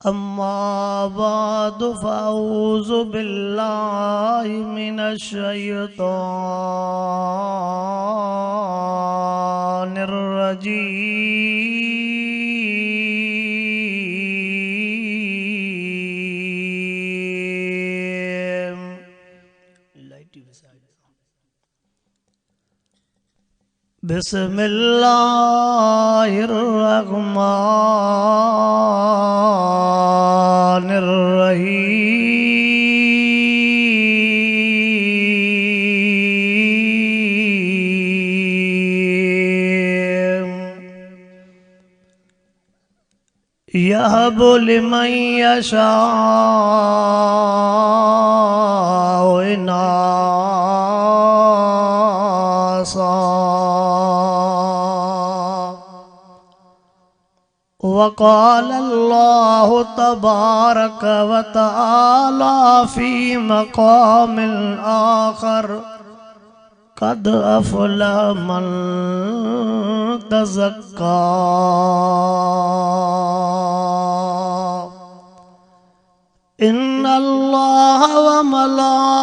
अम्मा बाद फ़अऊज़ु बिल्लाहि मिनश शैतानिर रजीम। बिस्मिल्लाहिर्रहमानिर्रहीम। यहबु लिमन यशाउ इनासा वक़ाल अल्लाहु तबारक व तआला फ़ी मक़ामिल आख़र क़द अफ़लह मन तज़क्का इन्नल्लाह व मलाइकतहु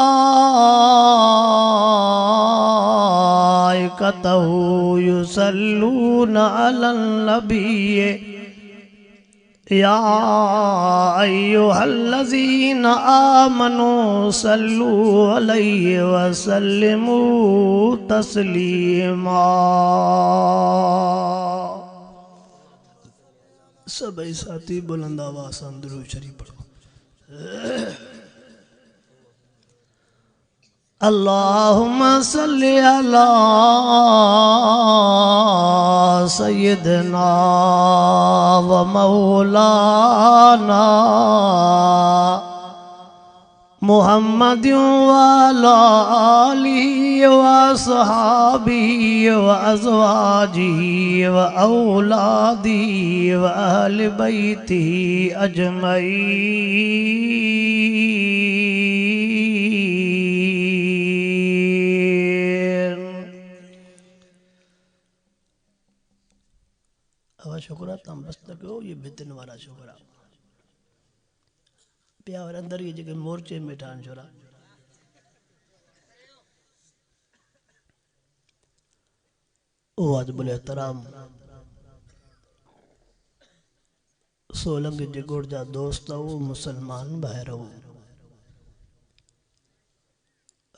युसल्लूना अलन नबिय्य या अय्युहल्लज़ीना आमनू सल्लू अलैहि वसल्लिमू तस्लीमा। सभी साथी बुलंद आवाज़ से दुरूद शरीफ पढ़ो। अल्लाहुम्मा सल्लि अला सय्यिदना व मौलाना मुहम्मदिन व अला आलिहि व अस्हाबिहि व अज़वाजिहि व औलादिहि व अहलि बैतिहि अजमईन। अब शुक्र तम बस तक हो ये बितन वाला शुक्र पिया और अंदर ये जगह मोर्चे में ठान छोरा ओ आज बोले एहतराम सोलंग जे गोड़ जा दोस्त हो मुसलमान बहर हो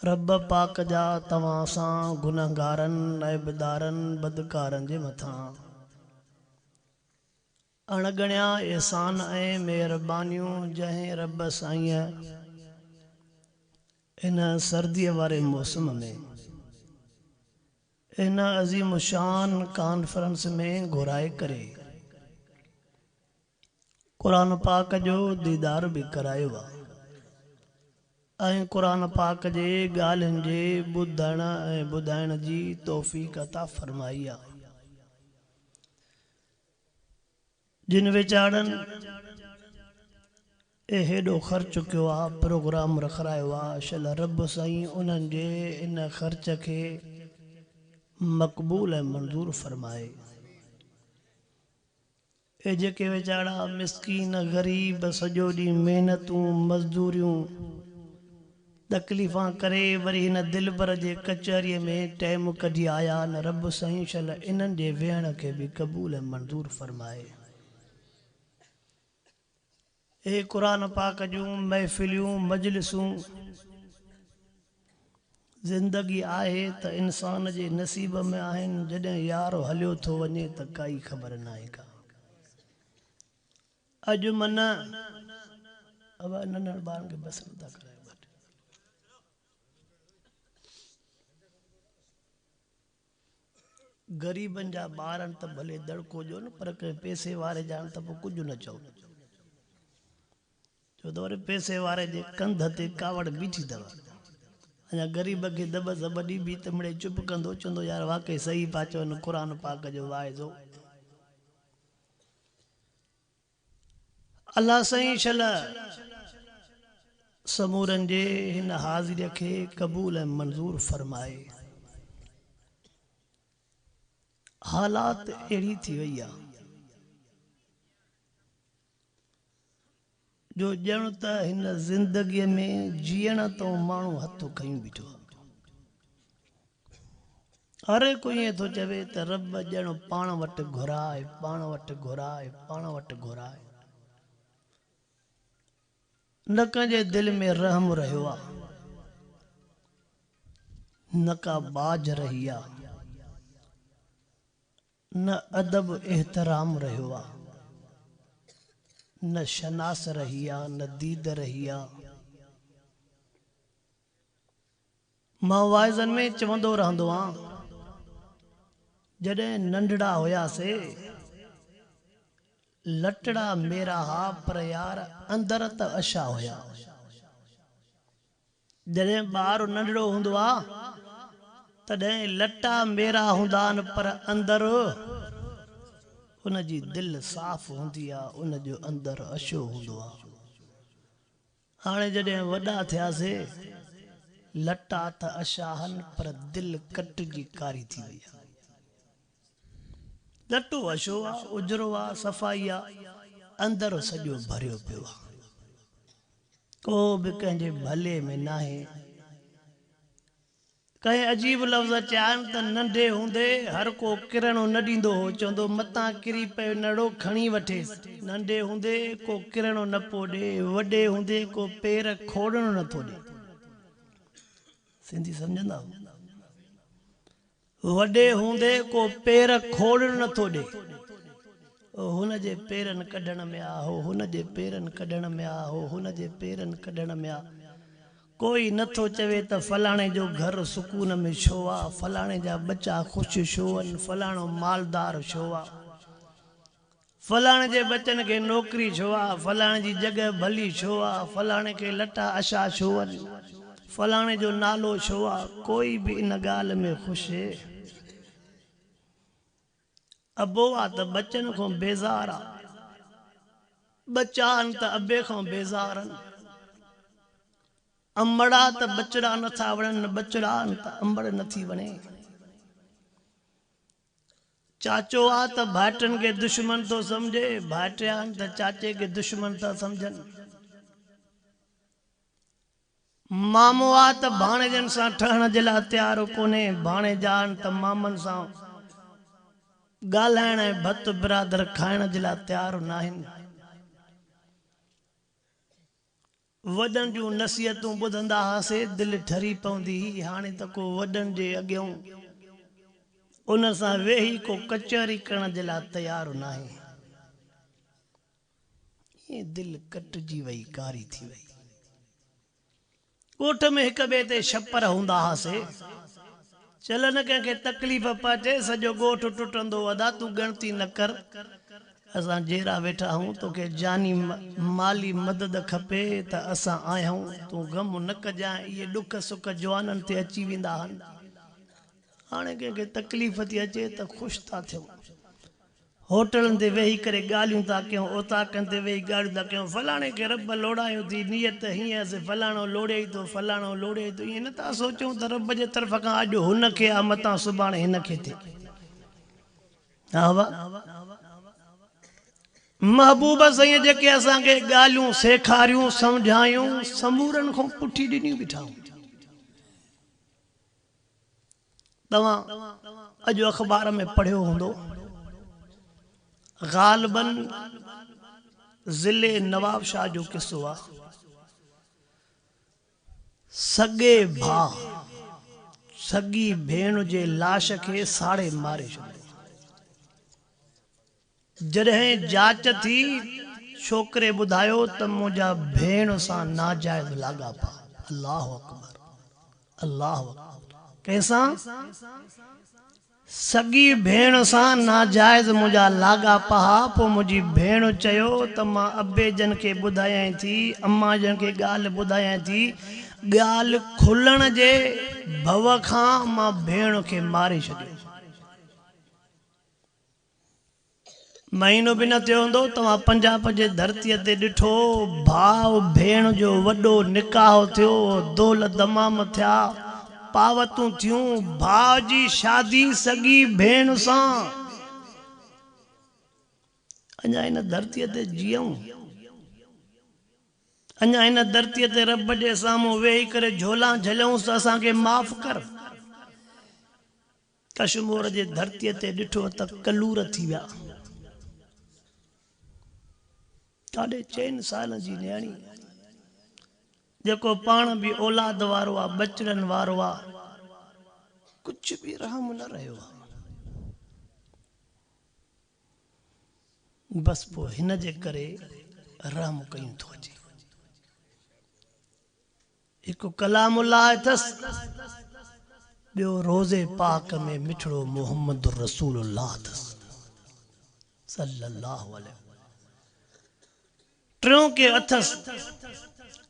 रब पाक जा तवां सां गुनहगारन ऐबदारन बदकारन जे मथा अणगणिया एहसान ऐं मेहरबानियूं जंहिं रब साईं इन सर्दीअ वारे मौसम में इन अज़ीम शान कॉन्फ्रेंस में घुराए करे कुरान पाक जो दीदार भी करायो आहे ऐं कुरान पाक जे ॻाल्हियुनि जे ॿुधण ऐं ॿुधाइण जी तौफ़ीक़ अता फरमाई आहे। जिन वीचारनि हेॾो ख़र्च कयो आहे प्रोग्राम रखायो आहे शल रब साईं उन्हनि जे इन ख़र्च खे मक़बूल ऐं मंज़ूर फरमाए। ए जेके वीचारा मिसकीन ग़रीब सॼो ॾींहुं महिनतूं मज़दूरियूं तकलीफ़ां करे वरी हिन दिलबर जे कचहरीअ में टाइम कढी आया न रब साईं शल इन्हनि जे वेहण खे बि क़बूल ऐं मंज़ूर फरमाए। ए कुरान पाक जूं महफ़िलियूं मजलिसूं ज़िंदगी आहे त इंसान जे नसीब में आहिनि जॾहिं यारो हलियो थो वञे त काई ख़बर न आहे का अॼु मन अब नंढनि ॿारनि खे बस नथा करायो ग़रीबनि जा ॿारनि त भले दड़को ॾियो न पर कंहिं पैसे वारे जा त पोइ कुझु न चओ छो त वरी पैसे वारे जे कंध ते कावड़ बीठी अथव अञा ग़रीब खे दॿ ज़ब ॾिबी त मिड़े चुप कंदो चवंदो यार वाकई सही पिया चवनि क़ुर पाक जो वाइदो। अल्लाह साईं शल समूरनि जे हिन हाज़िरीअ खे क़बूल ऐं मंज़ूर फरमाए। हालात अहिड़ी थी वई आहे जो ॼण त हिन ज़िंदगीअ में जीअण तो माण्हू हथ खयूं बीठो हर कोई ईअं थो चवे त रब ॼण पाण वटि घुराए पाण वटि घुराए पाण वटि घुराए न कंहिंजे दिलि में रहम रहियो आहे न का बाज रही आहे न अदब एहतराम रहियो आहे न शनास रही आहे न दीद रही आहे मां वाइज़नि में चवंदो रहंदो आहियां जॾहिं नंढड़ा हुयासे लटड़ा मेरा हा पर यार अंदर त अशा हुया जॾहिं ॿार नंढड़ो हूंदो आहे तॾहिं लटा मेरा हूंदा आहिनि पर अंदर उनजी दिलि साफ़ हूंदी आहे उनजो अंदर अशो हूंदो आहे हाणे जॾहिं वॾा थियासीं लटा त अशा आहिनि पर दिलि कटिजी कारी थी वई आहे लटो अशो आहे उजरो आहे सफ़ाई आहे अंदर सॼो भरियो पियो आहे को बि कंहिंजे भले में नाहे कंहिं अजीब लफ़्ज़ चया आहिनि त नंढे हूंदे हर को किरणो न ॾींदो हो चवंदो मतां किरी पियो नड़ो खणी वठेसि नंढे हूंदे को किरणो न पियो ॾे वॾे हूंदे को पेर खोड़णो नथो ॾे सिंधी सम्झंदा वॾे हूंदे को पेर खोड़णो नथो ॾे हुन जे पेरनि कढण में आ हो हुन जे पेरनि कढण में आ हो हुन जे पेरनि कढण में आ कोई नथो चवे त फलाणे जो घर सुकून में छो आहे फलाणे जा बच्चा ख़ुशि छो आहिनि फलाणो मालदार छो आहे फलाणे जे बच्चनि खे नौकिरी छो आहे फलाणे जी जॻह भली छो आहे फलाणे खे लटा अशा छो आहिनि फलाणे जो नालो छो आहे कोई बि इन ॻाल्हि में ख़ुशि अबो आहे त बच्चनि खां बेज़ार आहे बच्चा आहिनि त अबे खां बेज़ार आहिनि अमड़ा त बचड़ा नथा वणनि बचड़ा आहिनि त अंबड़ नथी वणे चाचो आहे त भाइटनि खे दुश्मन थो सम्झे भाइट आहिनि त चाचे खे दुश्मन था सम्झनि मामो आहे त भाणेजनि सां ठहण जे लाइ तयारु कोन्हे भाणेजा आहिनि त मामनि सां ॻाल्हाइण ऐं भत बिरादर खाइण जे लाइ तयारु न आहिनि वॾनि जूं नसीहतूं ॿुधंदा हुआसीं दिलि ठरी पवंदी हुई हाणे त को वॾनि जे अॻियां उन सां वेही को कचहरी करण जे लाइ तयारु न आहे ईअं दिलि कटिजी वई कारी थी वई ॻोठ में हिक ॿिए ते छपर हूंदा हुआसीं चल न कंहिंखे तकलीफ़ पहुचे सॼो ॻोठ टुटंदो अदा तूं ॻणती न कर असां जहिड़ा वेठा आहियूं तोखे जानी माली मदद खपे त असां आहियूं तूं ग़म न कजांइ इहे ॾुख सुख जवाननि ते अची वेंदा आहिनि हाणे कंहिंखे तकलीफ़ थी अचे त ख़ुशि था थियूं होटलनि ते वेही करे ॻाल्हियूं था कयूं ओताकनि ते वेही ॻाल्हियूं था कयूं फलाणे खे रब लोड़ायूं थी नियत हीअं से फलाणो लोड़े थो फलाणो लोड़े थो ईअं नथा सोचूं त रब जे तरफ़ खां अॼु हुनखे आहे मतां सुभाणे हिनखे थिए हा वाह महबूब साईं जेके असांखे ॻाल्हियूं सेखारियूं सम्झायूं समूरनि खां पुठी ॾिनियूं बीठा तव्हां अॼु अख़बार में पढ़ियो हूंदो ग़ालिबन ज़िले नवाबशाह जो किस्सो आहे सॻे भाउ सॻी भेण जे लाश खे साड़े मारे छॾियो जॾहिं जांच थी छोकिरे ॿुधायो त मुंहिंजा भेण सां नाजाइज़ लाॻापा अल्लाह अकबर अल्लाह कंहिंसां सॻी भेण सां नाजाइज़ मुंहिंजा लाॻापा पोइ मुंहिंजी भेण चयो त मां अबे जन खे ॿुधायां थी अम्मा जन खे ॻाल्हि ॿुधायां थी ॻाल्हि खुलण जे भव खां मां भेण खे मारे छॾियो महीनो बि न थियो हूंदो तव्हां पंजाब जे धरतीअ ते ॾिठो भाउ भेण जो वॾो निकाह थियो दोल दमाम थिया पावतूं थियूं भाउ जी शादी सॻी भेण सां अञा हिन धरतीअ ते जीऊं अञा इन धरतीअ ते रब जे साम्हूं वेही करे झोला झलियूंसि त असांखे माफ़ कर। कश्मीर जे धरतीअ ते ॾिठो त कलूर थी विया। साढे 4 साल जी न्याणी जेको पाण बि औलाद वारो आहे, बचड़नि वारो आहे, कुछ भी रहम न रहियो आहे। बस पोइ हिन जे करे रहम कयूं थो अचे। हिकु कलामुल्लाह अथसि, ॿियो रोज़े पाक में मिठड़ो मोहम्मद रसूलुल्लाह अथसि सल्लल्लाहु अलैहि। टियों के अथसि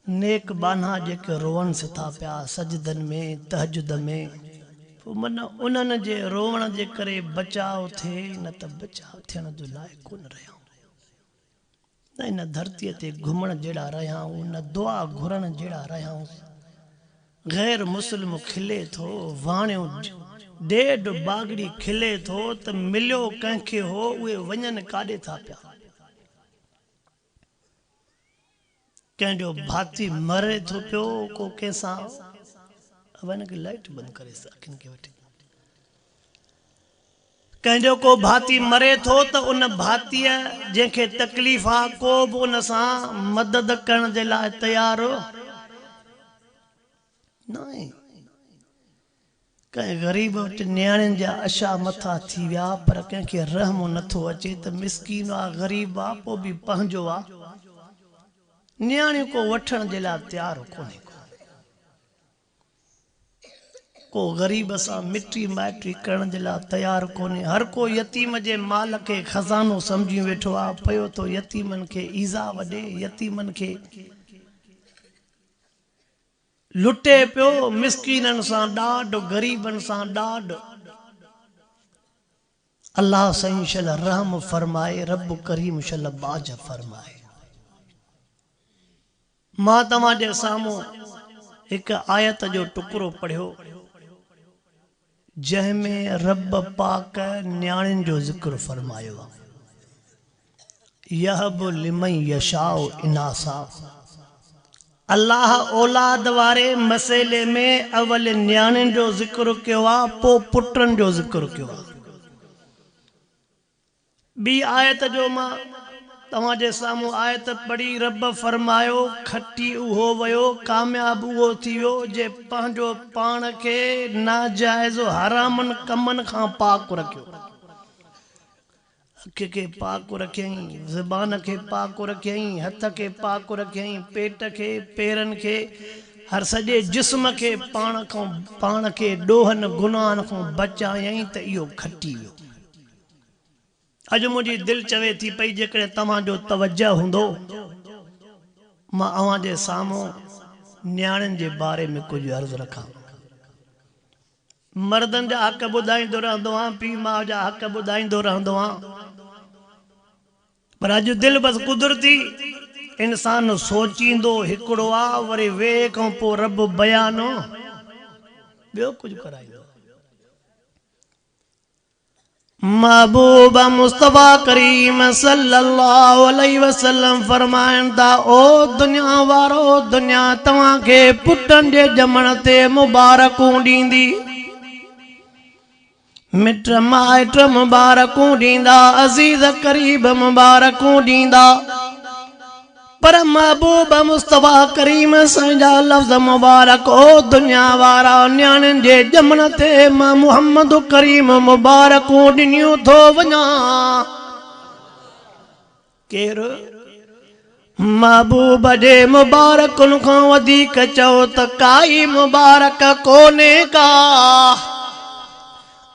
नेक बाना जेके रोअन सिथा पिया सजदन में तहजुद में, मन उन्हनि जे रोवण जे करे बचाव थिए, न त बचाव थियण जो लाइक़ कोन रहिया। न इन धरतीअ ते घुमण जहिड़ा रहिया, न दुआ घुरण जहिड़ा रहिया। गैर मुस्लिम खिले थो, वाणियो 1.5 बागड़ी खिले थो त मिलियो कंहिंखे हो, उहे वञनि काॾे था पिया। कंहिंजो भाती मरे थो पियो, को कंहिंसां वञ के लाइट बंदि करे अखियुनि खे वठी। कंहिंजो को भाती मरे थो त उन भातीअ जंहिंखे तकलीफ़ आहे, को बि उन सां मदद करण जे लाइ तयार न आहे। कंहिं ग़रीब वटि नियाणियुनि जा अशा मथा थी विया, पर कंहिंखे रहम नथो अचे त मिसकीन आहे, ग़रीब आहे, पोइ बि पंहिंजो आहे, नियाणियूं को वठण जे लाइ तयार कोन्हे। को ग़रीब सां मिटी माइटी करण जे लाइ तयार कोन्हे। हर को यतीम जे माल खे खज़ानो सम्झी वेठो आहे, पियो तो यतीमनि खे ईज़ा वॾे, यतीमनि खे लुटे पियो, मिसकीननि सां ॾाढ, ग़रीबनि सां ॾाढ। अल्लाह सही शल रहम फरमाए, रब करीम शल बाज फरमाए। मां तव्हां जे साम्हूं हिकु आयत जो टुकड़ो पढ़ियो, जंहिंमें रब पाक न्याणियुनि जो ज़िक्र फरमायो आहे। यहब लिमन यशाउ इनासा। अल्लाह औलाद वारे मसइले में अवल न्याणियुनि जो ज़िक्र कयो आहे, पोइ पुटनि जो ज़िक्र कयो आहे। ॿी आयत जो मां तव्हां जे साम्हूं आयत पढ़ी, रब फरमायो खटी उहो वियो, कामयाब उहो थी वियो जे पंहिंजो पाण खे नाजाइज़ हरामनि कमनि खां पाक रखियो। अखि खे पाक रखियईं, ज़बान खे पाक रखियईं, हथ खे पाक रखियईं, पेट खे, पेरनि खे, हर सॼे जिस्म खे पाण खे ॾोहनि गुनाहनि खां बचायईं त इहो खटी वियो। अॼु मुंहिंजी दिलि चवे थी पई, जेकॾहिं तव्हांजो तवजह हूंदो, मां अव्हां जे साम्हूं न्याणियुनि जे बारे में कुझु अर्ज़ु रखां। मर्दनि जा हक़ ॿुधाईंदो रहंदो आहियां, पीउ माउ जा हक़ ॿुधाईंदो रहंदो आहियां, पर अॼु दिलि बसि कुदरती इंसान सोचींदो हिकिड़ो आहे, वरी वेह खां पोइ रब बयानो ॿियो कुझु कराईंदो। महबूबा मुस्तफा करीम सल्लल्लाहु अलैहि वसल्लम फरमाइनि था, ओ दुनिया वारो, दुनिया तव्हांखे पुटनि जे ॼमण ते मुबारकूं ॾींदी, मिट माइट मुबारकूं ॾींदा, अज़ीज़ करीब मुबारकूं ॾींदा, पर महबूब मुस्तफा करीम संजा लफ़्ज़ मुबारक, ओ दुनिया वारा, न्याणियुनि जे ॼमण ते मां मोहम्मद करीम मुबारकूं ॾिनियूं थो वञा। केरु महबूब जे मुबारकुनि खां वधीक चओ त काई मुबारक कोन्हे का।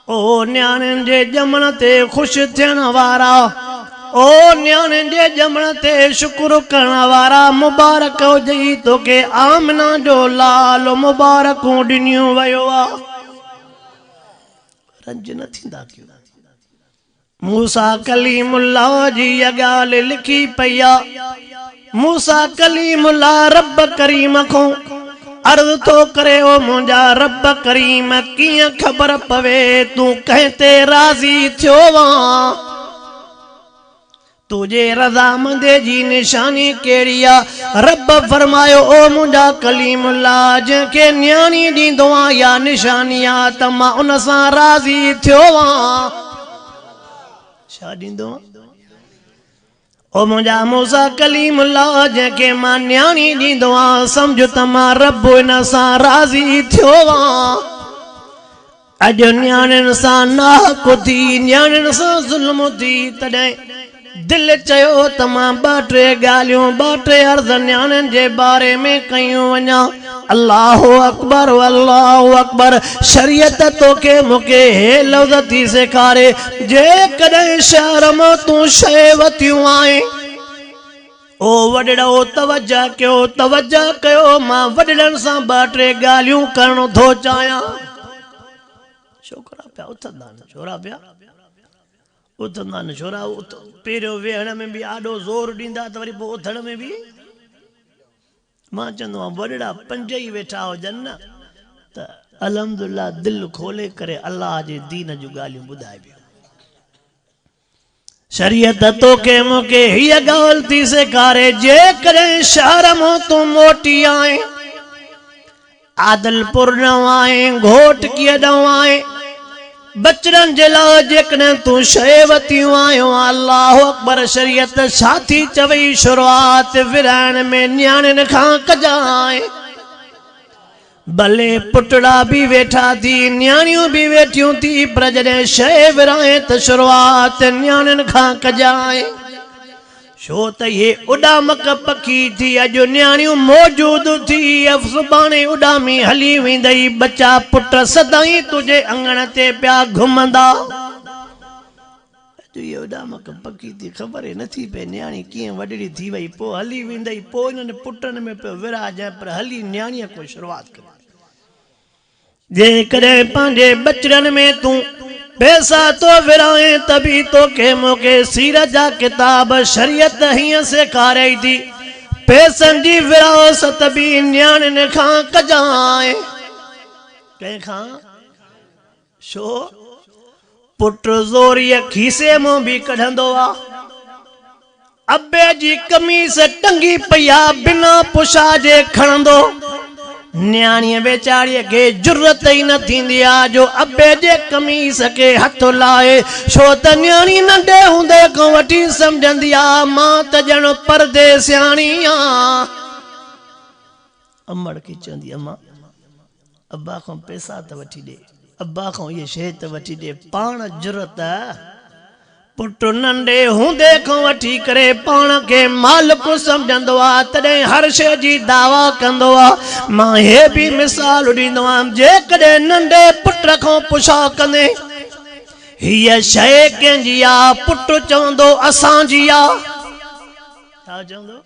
ओ न्याणियुनि जे ॼमण ते ख़ुशि थियण वारा, ओ न्याणियुनि जे ॼमण ते शुक्र करण वारा, मुबारक हुजई तोखे आमना जो लाल मुबारकूं ॾिनियूं वियो आहे। रंज न थींदा कयो। मूसा कलीमुल्लाह जी इहा ॻाल्हि लिखी पई आहे। मूसा कलीमुल्लाह रब करीम खां अर्ज़ थो करे, ओ मुंहिंजा रब करीम, कीअं ख़बर पवे तूं कंहिं ते राज़ी थियो वा। तुझे रज़ामंदे जी निशानी केड़ी आ? रब फरमायो ओ मुंडा कलीमुल्लाह जंहिंखे न्याणी ॾींदो आ या निशानी आ त मां उन सां राज़ी थियो आं। छा ॾींदो आ? ओ मुंहिंजा मूसा कलीमुल्लाह जंहिंखे मां न्याणी ॾींदो आ सम्झ त मां रब इन सां राज़ी थियो आं। अॼु न्याणियुनि सां नाहक थी, न्याणियुनि सां ज़ुल्म थी, तॾहिं दिल चयो त मां ॿ टे ॻाल्हियूं ॿ टे अर्ज़ न्याणियुनि जे बारे में कयूं वञा। अल्लाहु अकबर अल्लाहु अकबर। शरीयत तोखे मूंखे हे लफ़्ज़ थी सेखारे जेकॾहिं शहर मां तूं शइ वरितियूं आहे ओ वॾड़ो तवज्जो कयो मां वॾड़नि सां ॿ टे ॻाल्हियूं करणु थो चाहियां। छोकिरा पिया उथंदा आहिनि, छोरा पिया उथंदा आहिनि, छोरा पहिरियों वेहण में बि ॾाढो ज़ोर ॾींदा त वरी पोइ उथण में बि। मां चवंदो आहियां वॾड़ा पंज ई वेठा हुजनि न त अल्हम्दुलिल्लाह दिलि खोले करे अल्लाह जे दीन जूं ॻाल्हियूं ॿुधाइबियूं। शरीयत तोखे मूंखे हीअ ॻाल्हि थी सेखारे जेकॾहिं शहर मां तूं मोटी आहीं, आदलपुर न आहीं, घोट कीअं आहे, बचड़नि जे लाइ जेकॾहिं तूं शइ वरितियूं आहियो अल्लाहु अकबर। शरीयत छा थी चवई? शुरूआत विराइण में न्याणियुनि खां कजांइ। भले पुटड़ा भी वेठा थी, न्याणियूं भी वेठियूं थी, पर जॾहिं शइ विराए त शुरूआत न्याणियुनि खां कजांइ। छो त ये उॾामक पखी थी, अॼु न्याणियूं मौजूद थी, सुभाणे उॾामी हली वेंदई। बच्चा पुट सदाई तुझे अंगण ते पिया घुमंदा। अॼु ये उॾामक पखी थी, ख़बर ई नथी पए न्याणी कीअं वॾड़ी थी वई, पोइ हली वेंदई, पोइ इन्हनि पुटनि में पियो विराजाए, पर हली न्याणीअ को शुरूआत करे। जेकॾहिं पंहिंजे बचड़नि में तूं पैसा तो विराए तभी तोखे मूंखे सीर जा किताब शरीयत हीअं सेखारे थी पैसनि जी विरासत बि न्याणियुनि खां कजांइ। कंहिंखां? छो? पुट ज़ोरीअ खीसे मां बि कढंदो आ, अबे जी कमीस टंगी पई आ बिना पुछाजे खणंदो। न्याणीअ बेचारीअ खे जुरत ई न थींदी आहे जो अबे जे कमीस खे हथ लाए, छो त न्याणी नंढे हूंदे खां वठी सम्झंदी आहे मां त ॼण परदेसियाणी आं। अमड़ खे चवंदी अम्मा अब्बा खां पैसा त वठी ॾे, अब्बा खां इहे शइ त वठी ॾे, पाण जुरत। पुट नंढे हूंदे खां वठी करे पाण खे मालिक सम्झंदो आहे, तॾहिं हर शइ जी दावा कंदो आहे। मां हे बि मिसाल ॾींदो आहियां, जेकॾहिं नंढे पुट खां पुछा कंदे हीअ शइ कंहिंजी आहे, पुट चवंदो असांजी आहे। छा चवंदो?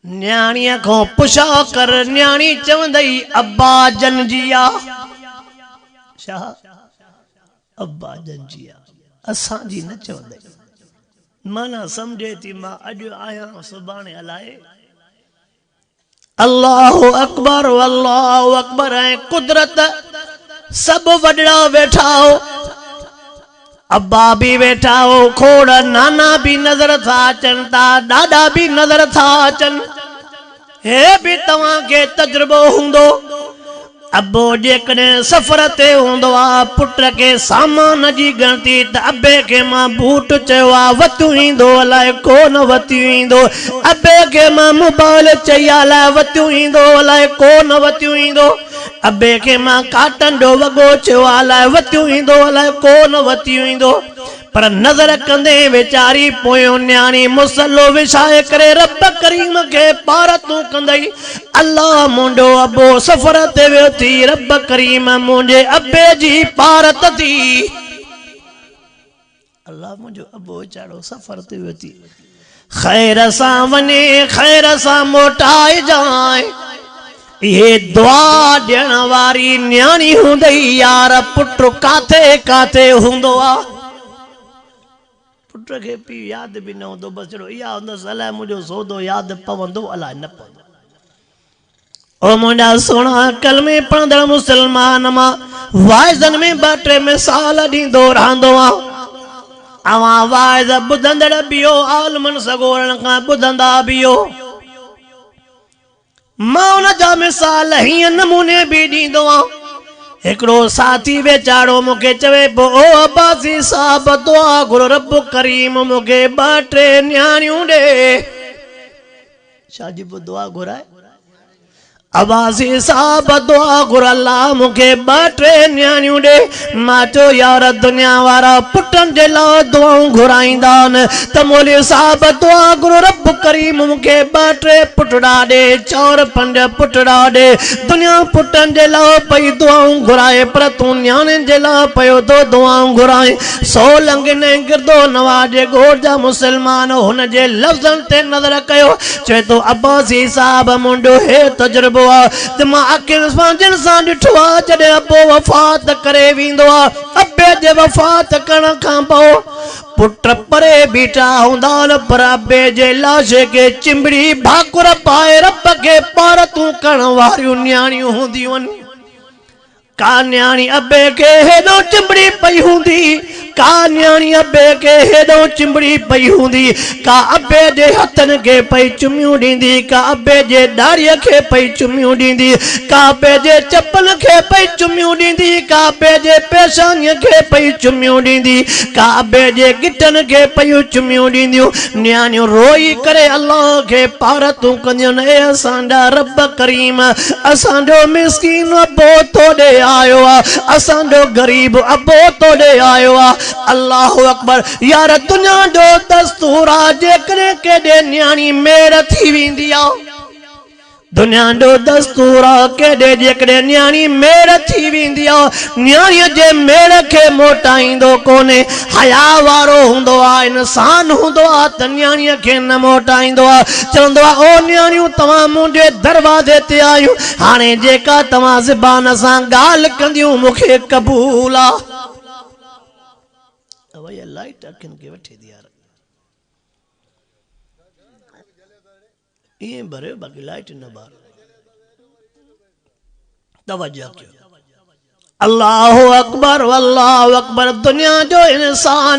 न्याणीअ खां पुछा कर, न्याणी चवंदई अब्बा जन जी आहे। छा? अब्बा जन जी आहे, असांजी न चवंदई। माना सम्झे थी मां अॼु आहियां सुभाणे अलाए। अल्लाहु अकबर अल्लाहु अकबर। ऐं कुदरत सभु वॾड़ा वेठा हो, अब्बा भी वेठा हो, खोड़ नाना भी नजर था अचनि था, ॾाॾा भी नजर था अचनि। हे भी तव्हांखे तजुर्बो हूंदो, अबो जेकॾहिं सफ़र ते हूंदो आहे, पुट खे सामान जी ॻणती त अबे खे मां बूट चयो आहे वतियूं ईंदो, अलाए कोन वतियूं ईंदो। अबे खे मां मोबाइल चई अलाए वतियूं ईंदो, अलाए कोन वतियूं ईंदो। अबे खे मां काटन जो वॻो चयो अलाए वतियूं ईंदो, अलाए कोन वतियूं ईंदो। पर नज़र कंदे वेचारी पोयों न्याणी मुसलो विछाए करे रब करीम खे पारतूं कंदई। अल्लाह मुंहिंजो अबो सफ़र ते वियो थी, रब करीम मुंहिंजे अबे जी पारत थी। अल्लाह मुंहिंजो अबो वीचारो सफ़र ते वियो थी, ख़ैर सां वञे ख़ैर सां मोटाए जाए। इहे दुआ ॾियण वारी न्याणी हूंदई यार, पुट काथे काथे हूंदो आहे। पुट खे पी यादि बि न हूंदो, बसि जहिड़ो इहा हूंदसि अलाए मुंहिंजो सौदो यादि पवंदो अलाए न पवंदो। ओ मुंहिंजा सोना कलमे पढ़ंदड़ मुस्लमान मां वाइज़नि में ॿ टे मिसाल ॾींदो रहंदो आहे। अवां वाइज़ ॿुधंदड़ बियो आलमन सगोरन खां ॿुधंदा बियो मां उन जा मिसाल हीअं नमूने बि ॾींदो आहियां हिकिड़ो साथी वेचारो मूंखे चवे पियो ओ अब्बासी साहब दुआ घुर रब करीम मूंखे 2-3 न्याणियूं ॾे शादी बि दुआ घुराए अब्बासी साहब दुआ घुर अल्लाह मूंखे 2-3 न्याणियूं ॾे मां चयो यार दुनिया वारा पुटनि जे लाइ दुआऊं घुराईंदा आहिनि त मौलवी साहब दुआ घुर रब करीम मूंखे 2-3 पुटड़ा ॾे 4-5 पुटड़ा ॾे दुनिया पुटनि जे लाइ पई दुआऊं घुराए पर तूं न्याणियुनि जे लाइ पियो तो दुआऊं घुराए सो लंघने गिरदो नवाज जे ॻोठ जा मुस्लमान हुन जे लफ़्ज़नि ते नज़र कयो चवे तो अब्बासी साहब मुंडो हे तजुर्बो मां अखियुनि जिन सां ॾिठो आहे जॾहिं अबो वफ़ात करे वेंदो आहे अबे जे वफ़ात करण खां पोइ पुट परे बीठा हूंदा आहिनि पर अबे जे लाशे खे चिंबड़ी भाकुर पाए रब खे पारतूं करण वारियूं न्याणियूं हूंदियूं आहिनि का न्याणी अबे के हेॾो चिंबड़ी पई हूंदी का न्याणी अबे के हेॾो चिंबड़ी पई हूंदी का अबे जे हथनि खे पई चुमियूं ॾींदी का अबे जे ॾाड़ीअ खे पई चुमियूं ॾींदी का अबे जे चपल खे पई चुमियूं ॾींदी का अबे जे पेशानीअ खे पई चुमियूं ॾींदी का अबे जे गिटनि खे पयूं चुमियूं ॾींदियूं न्याणियूं रोई करे अल्लाह खे पारतूं कंदियूं ए असांजा रब करीम असांजो मिस्कीन अबो तोॾे आयो आहे असांजो गरीब अबो तोॾे आयो आहे अल्लाह अकबर यार दुनिया जो दस्तूर आहे जेकॾहिं केॾे न्याणी मेर थी वेंदी आहे दुनिया जो दस्तूर आहे केॾे जेकॾहिं न्याणी मेर थी वेंदी आहे न्याणीअ जे मेर खे मोटाईंदो कोन्हे हया वारो हूंदो आहे इंसान हूंदो आहे त न्याणीअ खे न मोटाईंदो आहे चवंदो आहे ओ न्याणियूं तव्हां मुंहिंजे दरवाज़े ते आहियूं हाणे जेका तव्हां ज़बान सां ॻाल्हि कंदियूं मूंखे क़बूल आहे लाइट अखियुनि खे वठे थी यार ईअं भरियो बाक़ी लाइट न बार तवज्जो कयो अल्लाह अकबर दुनिया जो इंसान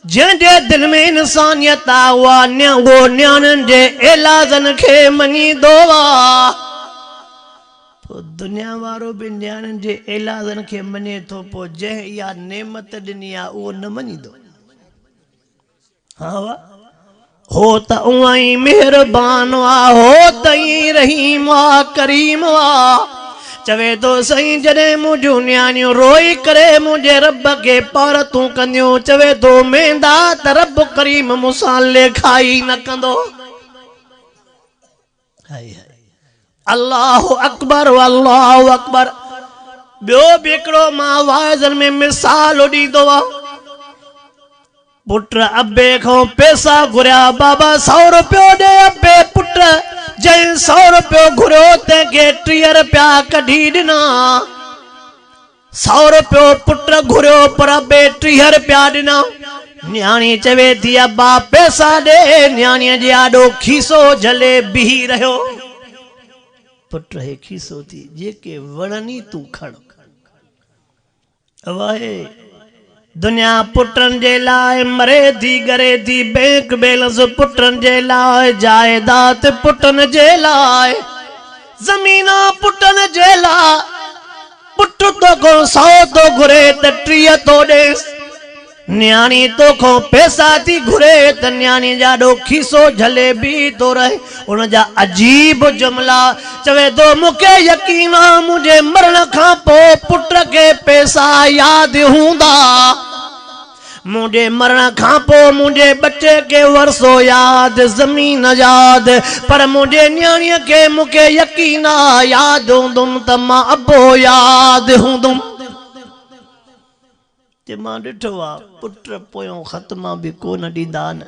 जंहिंजे दिल में इंसानियत आहे वो न्याणियुनि जे इलाजनि खे मञींदो आहे दुनिया वारो भी न्याणियुनि जे इलाजनि खे मञे थो पोइ जंहिं इहा नेमत ॾिनी आहे उहो न मञींदो हा वाह हो त उहा ई मेहरबान आहे हो त ई रहीम आहे करीम आहे चवे तो सही जॾहिं मुंहिंजूं न्याणियूं रोई करे मुंहिंजे रब खे पारतूं कंदियूं चवे तो मेंदा त रब करीम मूंसां लेखाई न कंदो अल्लाह अकबर ॿियो बि हिकिड़ो मां वाइज़नि में मिसाल ॾींदो आहे पुट अबे खां पैसा घुरिया बाबा 100 रुपयो ॾे अबे पुट जंहिं 100 रुपयो घुरियो तंहिंखे 30 रुपया कढी ॾिना 100 रुपयो पुट घुरियो पर अबे 30 रुपया ॾिना न्याणी चवे थी अब्बा पैसा ॾे न्याणीअ जे आॾो खीसो झले बीही रहियो पुट हे खीसो थी जेके वणनी तूं खण वाहे दुनिया पुटन जे लाइ मरे थी करे थी बैंक बैलेंस पुटन जे लाइ जायदाद पुटन जे लाइ ज़मीना पुटन जे लाइ पुट तो को 100 तो घुरे त 30 तो ॾेस न्याणी तो को पैसा थी घुरे त न्याणी जाॾो खीसो झले भी तो रहे उन जा अजीब जुमला चवे तो मूंखे यकीन आहे मुंहिंजे मरण खां पोइ पुट खे पैसा यादि हूंदा मुझे मरण खां पोइ मुझे बच्चे के वर्षो याद ज़मीन याद पर मुझे न्याणीअ खे मूंखे यकीन आहे यादि हूंदुमि त मां अबो यादि हूंदुमि ते मां ॾिठो आहे पुट पोयों ख़त्मा बि कोन ॾींदा आहिनि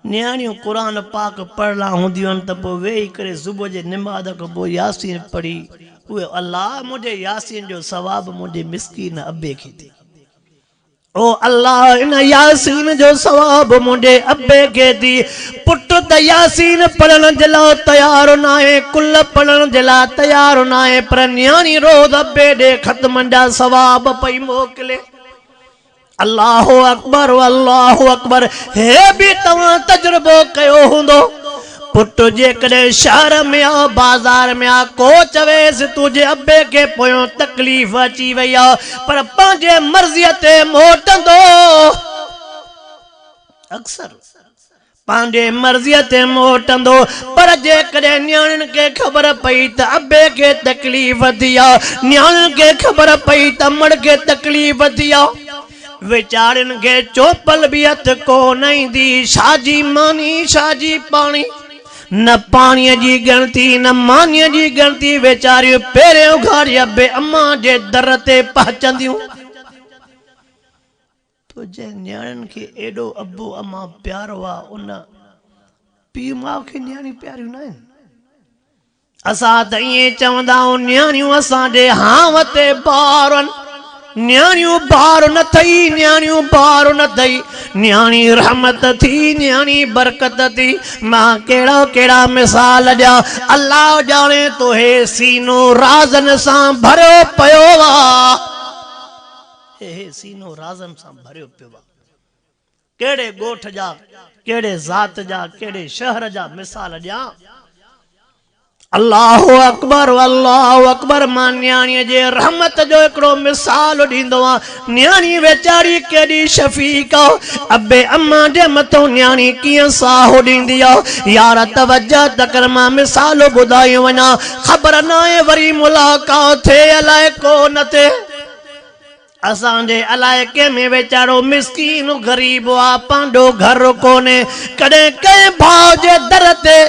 न्याणियूं क़ुरान पाक पढ़ला हूंदियूं आहिनि त पोइ वेही करे सुबुह जे निमाज़ खां पोइ यासीन पढ़ी उहे अल्लाह मुंहिंजे यासीन जो सवाबु मुंहिंजे मिस्कीन अबे खे थी ओ अल्लाह इन यासीन जो सवाबु मुंहिंजे अबे खे थी पुट त यासीन पढ़ण जे लाइ तयारु न आहे कुल पढ़ण जे लाइ तयारु न आहे पर न्याणी रोज़ अबे ॾे ख़त्मनि जा सवाब पई मोकिले अल्लाह अकबर हे भी तव्हां तजुर्बो कयो हूंदो पुट जेकॾहिं शहर में आ बाज़ार में आ को चवेसि तुंहिंजे अब्बे खे पोयों तकलीफ़ अची वई आहे पर पंहिंजे मर्ज़ीअ ते मोटंदो अक्सर पंहिंजे मर्ज़ीअ ते मोटंदो पर जेकॾहिं नियाणियुनि खे ख़बर पई त अब्बे खे तकलीफ़ थी आहे नियाणियुनि खे ख़बर पई त मड़ खे तकलीफ़ थी आहे वीचारनि खे चोपल बि हथ कोन ईंदी छाजी मानी छाजी पाणी न पाणीअ जी गिणती न मानीअ जी गिणती वीचारियूं पहिरियों उघाड़ी अब्बे अम्मा जे दर ते पहुचंदियूं तुंहिंजे नियाणियुनि खे एॾो अब्बो अम्मा प्यारो आहे उन पीउ माउ खे नियाणियूं प्यारियूं न आहिनि असां त ईअं चवंदा आहियूं नियाणियूं असांजे हाव ते ॿार आहिनि न्याणियूं बार न थई न्याणियूं बार न थई न्याणी रहमत थी न्याणी बरकत थी मां केड़ा केड़ा मिसाल ॾिया अल्लाह ॼाणे तो हे सीनो राज़न सां भरियो पियो हे सीनो राज़न सां भरियो पियो केड़े ॻोठ जा केड़े ज़ात जा केड़े शहर जा मिसाल ॾिया अल्लाह अकबर मां न्याणीअ जे रहमत जो हिकिड़ो मिसाल ॾींदो आहियां न्याणी वेचारी केॾी शफ़ीक आहे अबे अम्मा जे मथां न्याणी कीअं साहु ॾींदी आहे यार तवज्जो त कर मां मिसाल ॿुधायूं वञा ख़बर न आहे वरी मुलाक़ात थिए अलाए को न थिए असांजे इलाइक़े में वेचारो मिस्कीन ग़रीब आहे पंहिंजो घर कोन्हे कॾहिं कंहिं भाउ जे दर ते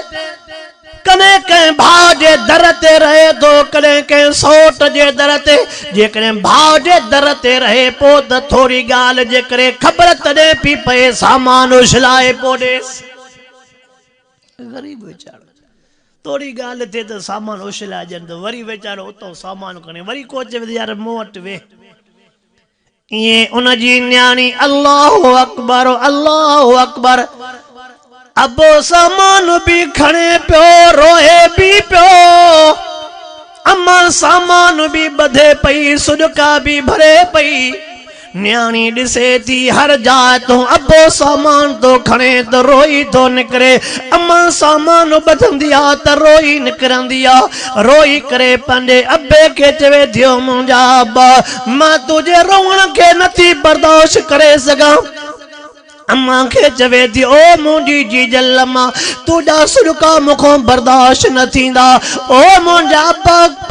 कॾहिं कंहिं भाउ जे दर ते रहे थो कॾहिं कंहिं सौट जे दर ते जेकॾहिं भाउ जे दर ते रहे पोइ त थोरी ॻाल्हि जे करे ख़बर तॾहिं पई पए सामान उछलाए पोइ ॾेसि ग़रीब वीचारो थोरी ॻाल्हि थिए त सामान उछलाइजनि त वरी वीचारो उतां सामान खणे वरी को चवे यार मूं वटि वेह ईअं उनजी न्याणी अल्लाह अकबर अबो सामान भी खणे पियो रोए भी पियो अम्मा सामान भी बधे पई सुडका भी भरे पई न्याणी ॾिसे थी हर जाइ तो अबो सामान तो खणे तो रोई तो निकरे अम्मा सामान बधंदी आ त रोई निकरंदी आ रोई करे पंहिंजे अब्बे खे चवे थियो मुंहिंजा अब्बा मां तुंहिंजे रोअण खे नथी बर्दाश्त करे सघां अम्मा खे चवे थी ओ मुंहिंजी जीजल अम्मा तुंहिंजा सुडका मूंखां बर्दाश्त न थींदा ओ मुंहिंजा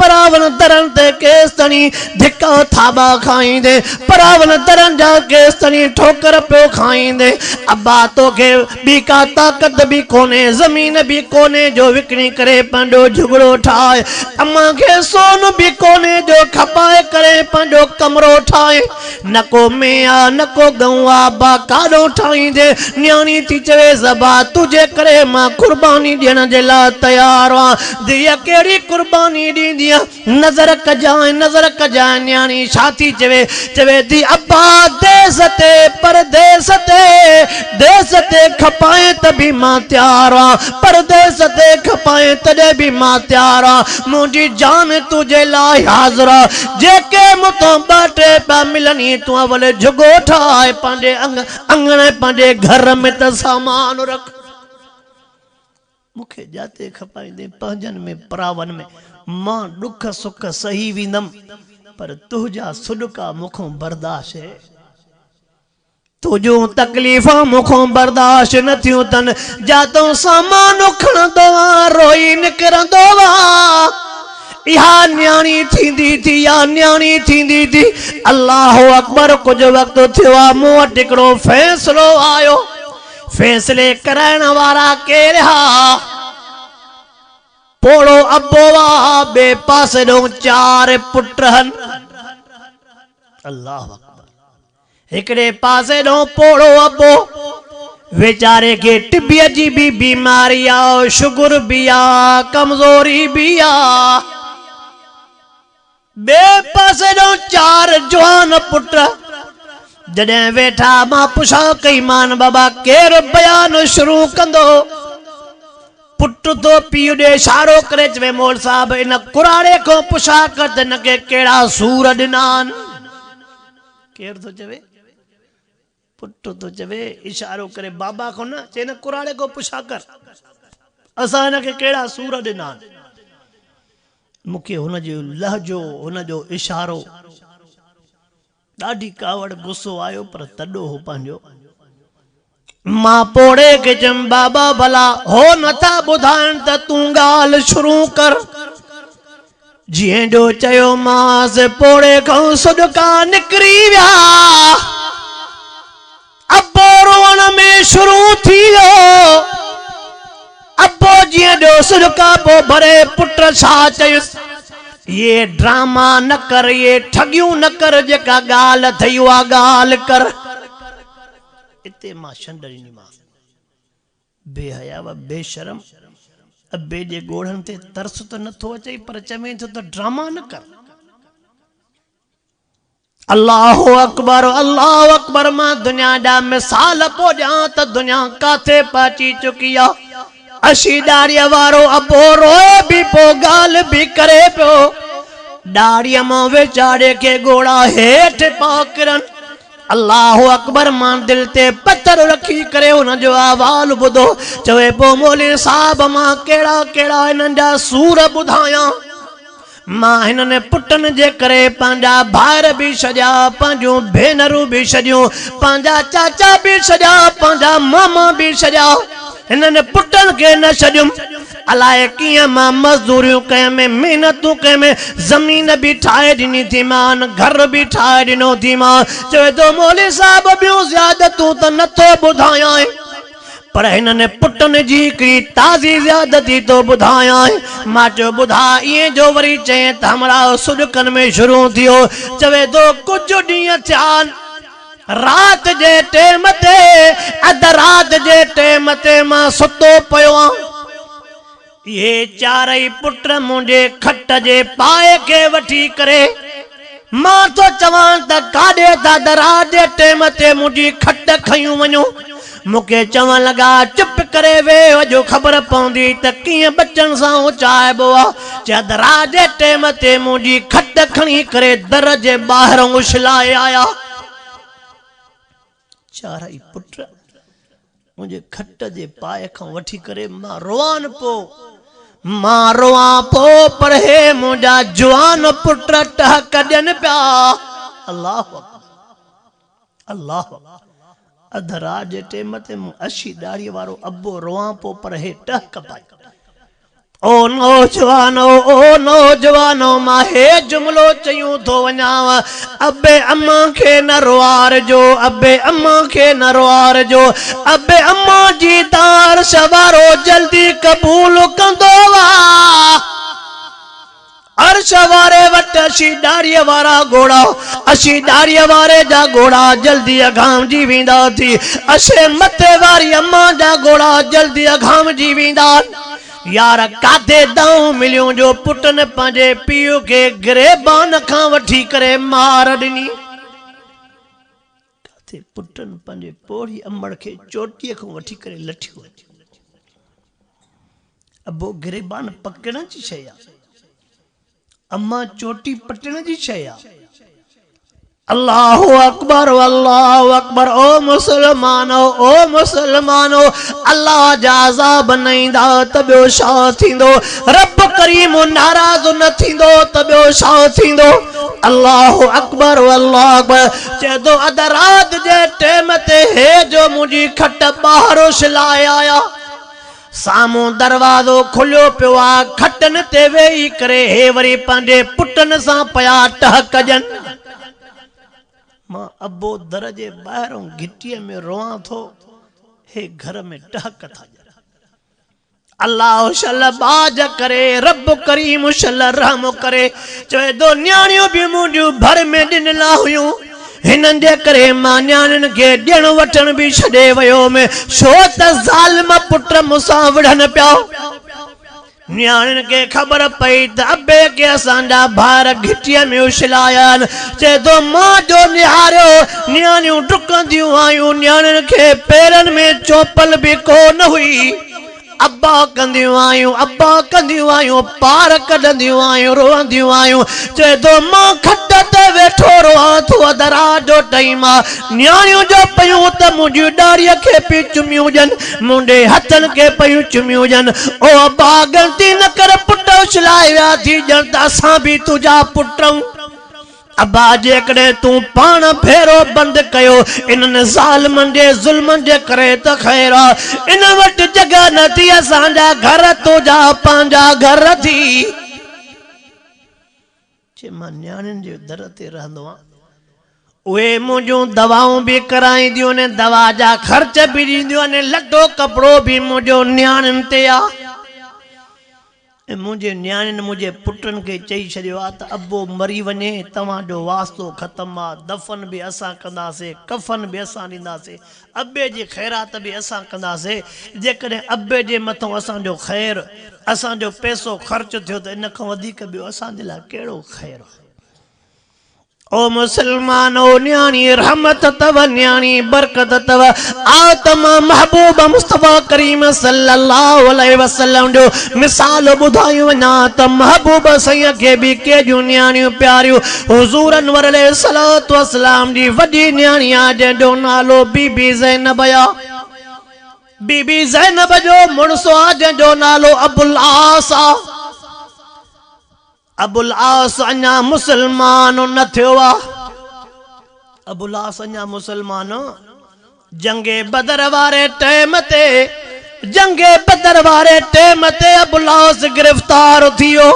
परावन दरन ते केस तणी धिका थाबा खाईंदे परावन दरन जा केस तणी ठोकर पियो खाईंदे अब्बा तोखे ॿी का ताक़त बि कोन्हे ज़मीन बि कोन्हे जो विकिणी करे पंहिंजो झुगड़ो ठाहे अम्मा खे सोन बि कोन्हे जो खपाए करे पंहिंजो कमरो ठाहे न को में आ न को गऊं आ अब्बा काॾो न्याणी थी चवे ज़बा तुझे करे मां कुर्बानी ॾियण जे लाइ तयार आहियां धीअ कहिड़ी कुर्बानी ॾींदी नज़र कजाए न्याणी छा थी चवे थी अब्बा देस ते परदेस ते खपाए त बि मां तयार आहियां परदेस ते खपाए तॾहिं बि मां तयार आहियां मुंहिंजी जान तुझे लाइ हाज़िर आहे जेके मूंखां ॿ टे पिया मिलनि तूं अवल झुगो ठाहे पंहिंजे अंगण पंहिंजे घर में त सामान रख मूंखे जाते खपाईंदे पंहिंजनि में परावन में मां दुख सुख सही वेंदमि पर तुंहिंजा सुडका मूंखां बर्दाश्त है तुझूं तकलीफ़ां मूंखां बर्दाश्त न थियूं अथनि जातों सामान खणंदो आहे रोई निकिरंदो आहे इहा न्याणी थींदी थी अल्लाह अकबर कुछ वक्त थियो आहे मूं वटि हिकिड़ो फ़ैसिलो आयो फ़ैसिले कराइण वारा केर हा पोड़ो अबो आहे ॿिए पासे ॾों 4 पुट आहिनि अल्लाह अकबर हिकिड़े पासे ॾों पोड़ो अबो वेचारे के टिबिया जी भी बीमारी आ शुगर भी आ कमजोरी भी आ बे पासे ॾों 4 जवान पुट जॾहिं वेठा मां पुछा कई मान बाबा केर बयान शुरू कंदो पुट तो पीउ ॾे इशारो करे चवे मोल साहब इन कुराड़े को पुछा कर त न के केड़ा सूर ॾिना केर तो चवे पुट तो चवे इशारो करे बाबा को न चे न कुराड़े को पुछा कर असां हिनखे कहिड़ा सूर ॾिना मूंखे हुनजो लहजो हुनजो इशारो ॾाढी कावड़ गुस्सो आयो पर तॾो हो पंहिंजो मां पोड़े के चम बाबा भला हो नथा ॿुधाइनि त तूं ॻाल्हि शुरू कर जीअं जो चयो मांस पोड़े खां सुॾका निकिरी विया अबो रोअण में शुरू थी वियो अबो जीअं जो सुॾका पोइ भरे पुट छा चयुसि ये ड्रामा न कर ये ठगियूं न कर जेका ॻाल्हि थई उहा ॻाल्हि कर इते मां छंडरी मां बेहया व बेशरम अबे जे गोड़न ते तरस तो नथो अचे पर चवे तो ड्रामा न कर अल्लाह अकबर मां दुनिया दा मिसाल पो जा त दुनिया काथे पहुची चुकी आ अशी दाड़ीअ वारो अबो रोए भी पो गाल भी करे पियो दाड़ीअ मां वेचारे के गोड़ा हेठ पाकरन अल्लाह अकबर मां दिल ते पत्थर रखी करे उन जो आवाल बुधो चवे पो मौली साहब मां केड़ा केड़ा इनन जा सूर बुधाया मां हिनने पुटन जे करे पांजा भार भी छड्या पांजो भेनरू भी छड्यो पांजा चाचा भी छड्या पांजा मामा भी छड्या हिनने पुटन के न छड्युम अलाए किया मां मजदूरियों कय में मेहनतू कय में जमीन भी ठाए दिनी थी मान घर भी ठाए दिनो थी मां चवे तो मौली साहब बियो ज़्यादतू तो नथो बुधाया पर हिनने पुटन जी हिकड़ी ताज़ी ज़्यादती तो बुधाया मां चयो बुधा ये जो वरी चए त हमरा सुॾकन में शुरू थियो चवे तो कुछ ॾींहं थिया रात जे टेम ते अध रात जे टेम ते मां सुतो पयो ये चारई पुट मुंहिंजे खट जे पाए के वठी करे मां तो चवां त काॾे था दराज जे टेम ते मुंहिंजी खट खयूं वञो मूंखे चवण लॻा चुप करे वे जो ख़बर पवंदी त कीअं बचन सां उचाइबो आहे चए दराज जे टेम ते मुंहिंजी खट खणी करे दर जे ॿाहिरां उछलाए आया चारई पुट मुंहिंजे खट जे पाए खां वठी करे मां रोआन पो पर हे मुंहिंजा जवान पुट टहक ॾियनि पिया अल्लाह अल्लाह अधराज जे टेम ते मूं अशी दाढ़ी वारो अबो रोआं पो पर हे टहक पाई ओ नौजवानो मां हे जुमलो चयूं थो वञाव अबे अम्मा खे न रोआर जो अबे अम्मा खे न रोआर जो अबे अम्मा जी तार सवारो जल्दी कबूल कंदो वा अर्श वारे वट अशी दाड़ीअ वारा घोड़ा अशी दाड़ीअ वारे जा घोड़ा जल्दी अघाम जी वेंदा थी अशे मथे वारी अम्मा जा घोड़ा जल्दी अघाम जी वेंदा यार काथे दाऊं मिलियो जो पुटन पंहिंजे पीउ खे गिरेबान खां वठी करे मार ॾिनी काथे पुटन पंहिंजे पोड़ी अमड़ खे चोटीअ खां वठी करे लठियो अबो गिरेबान पकड़ण जी शइ आहे अम्मा चोटी पटण जी शइ आहे अल्लाह अकबर ओ मुसलमानो अल्लाह जा अज़ाब न ईंदा त ॿियो छा थींदो रब करीम नाराज़ न थींदो त ॿियो छा थींदो अल्लाह अकबर चए थो अध रात जे टेम ते हे जो मुंहिंजी खट ॿाहिरि उछलाए आया साम्हूं दरवाज़ो खुलियो पियो आहे खटन ते वेही करे हे वरी पंहिंजे पुटन सां पिया टहक ॾियनि मां अबो दर जे ॿाहिरों घिटीअ में रोआं थो हे घर में टहक था अल्लाह शल बाज करे रब करीम शल रहम करे चए थो न्याणियूं बि मुंहिंजूं भर में ॾिनल हुयूं हिननि जे करे मां न्याणियुनि खे ॾियण वठण बि छॾे वियो में छो त ज़ालिम पुट मूंसां विढ़नि पिया न्याणियुनि खे ख़बर पई त अबे के असांजा भार घिटीअ में उछलाया आहिनि चए थो मां जो निहारियो न्याणियूं डुकंदियूं आयूं न्याणियुनि खे पेरनि में चोपल बि कोन हुई अब्बा कंदियूं आहियूं अब्बा कंदियूं आहियूं पार कढंदियूं आहियूं रोअंदियूं आहियूं चए थो मां खट ते वेठो रोहां थो दरा जो टाइम आहे न्याणियूं जो पयूं त मुंहिंजी ॾाड़ीअ खे पई चुमियूं ॾियनि मुंहिंजे हथनि खे पयूं चुमियूं ॾियनि ओ अब्बा ग़लती न कर पुट उछलाए विया थी ॼण त असां बि तुंहिंजा पुट अब्बा जेकॾहिं तूं पाण फेरो बंदि कयो इन्हनि ज़ालिमनि जे ज़ुल्मनि जे करे त ख़ैर आहे इन वटि जॻह न थी असांजा घर तुंहिंजा पंहिंजा घर थी जे मां न्याणियुनि जे दर ते रहंदो आहियां उहे मुंहिंजूं दवाऊं बि कराईंदियूं आहिनि दवा जा ख़र्च बि ॾींदियूं आहिनि लटो कपिड़ो बि मुंहिंजो न्याणियुनि ते आहे मुझे न्याणियुनि मुझे पुटनि खे चई छॾियो आहे त अब्बो मरी वञे तव्हांजो वास्तो ख़तमु आहे दफ़न बि असां कंदासीं कफ़न बि असां ॾींदासीं अब्बे जी ख़ैरात बि असां कंदासीं जेकॾहिं अब्बे जे मथां असांजो ख़ैरु असांजो पैसो ख़र्च थियो त इन खां वधीक ॿियो असांजे लाइ कहिड़ो ख़ैरु ओ मुसलमान ओ न्याणी रहमत तव न्याणी बरकत तव आ तमा महबूब मुस्तफा करीम सल्लल्लाहु अलैहि वसल्लम जो मिसाल बुधायो वञा त महबूब सैया के भी के जो न्याणियूं प्यारियूं हुजूर अनवर अलैहिस्सलातु वस्सलाम जी वॾी न्याणी आ जंहिंजो नालो बीबी ज़ैनब आ बीबी ज़ैनब जो मुड़सो आ जंहिंजो नालो अबुल आस आ अबुल आस अञा मुसलमान न थियो आहे अबुल आस अञा मुसलमान जंगे बदर वारे टाइम ते अबुल आस गिरफ्तार थियो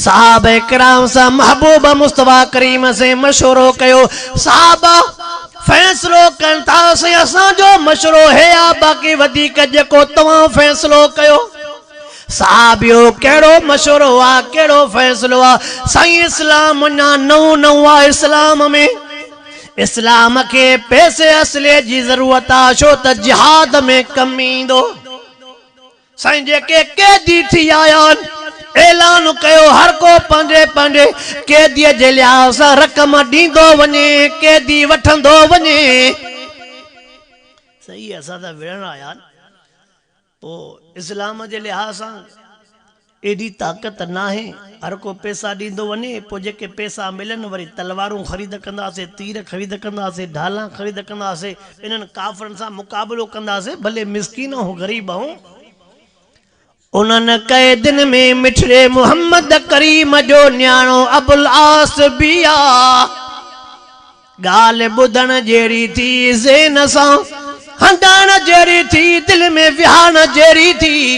साहबे किराम सां महबूब मुस्तफा करीम से मशवरो कयो साहबा फैसलो कनि था असांजो मशवरो है आ बाक़ी वधीक जेको तव्हां फैसलो कयो साहबियो कहिड़ो मशवरो आहे कहिड़ो फ़ैसिलो आहे साईं इस्लाम अञा नओं आहे इस्लाम में इस्लाम खे पैसे असले जी ज़रूरत आहे छो त जिहाद में कमु ईंदो साईं जेके कैदी थी आया आहिनि ऐलान कयो हर को पंहिंजे पंहिंजे कैदीअ जे लिहाज़ सां रक़म ॾींदो वञे कैदी वठंदो वञे सही असां त विढ़ण आया पोइ इस्लाम जे लिहाज़ सां एॾी ताक़त न आहे हर को पैसा ॾींदो वञे पोइ जेके पैसा मिलनि वरी तलवारूं ख़रीद कंदासीं तीर ख़रीद कंदासीं ढाला ख़रीद कंदासीं इन्हनि काफ़रनि सां मुक़ाबिलो कंदासीं भले मिसकीन ऐं ग़रीब ऐं उन्हनि क़ैदियुनि में मिठड़े मुहम्मद करीम जो न्याणो अबुल आस बि आहे ॻाल्हि ॿुधण जहिड़ी थी ज़ेन सां हंदाण जेरी थी दिल में विहान जेरी थी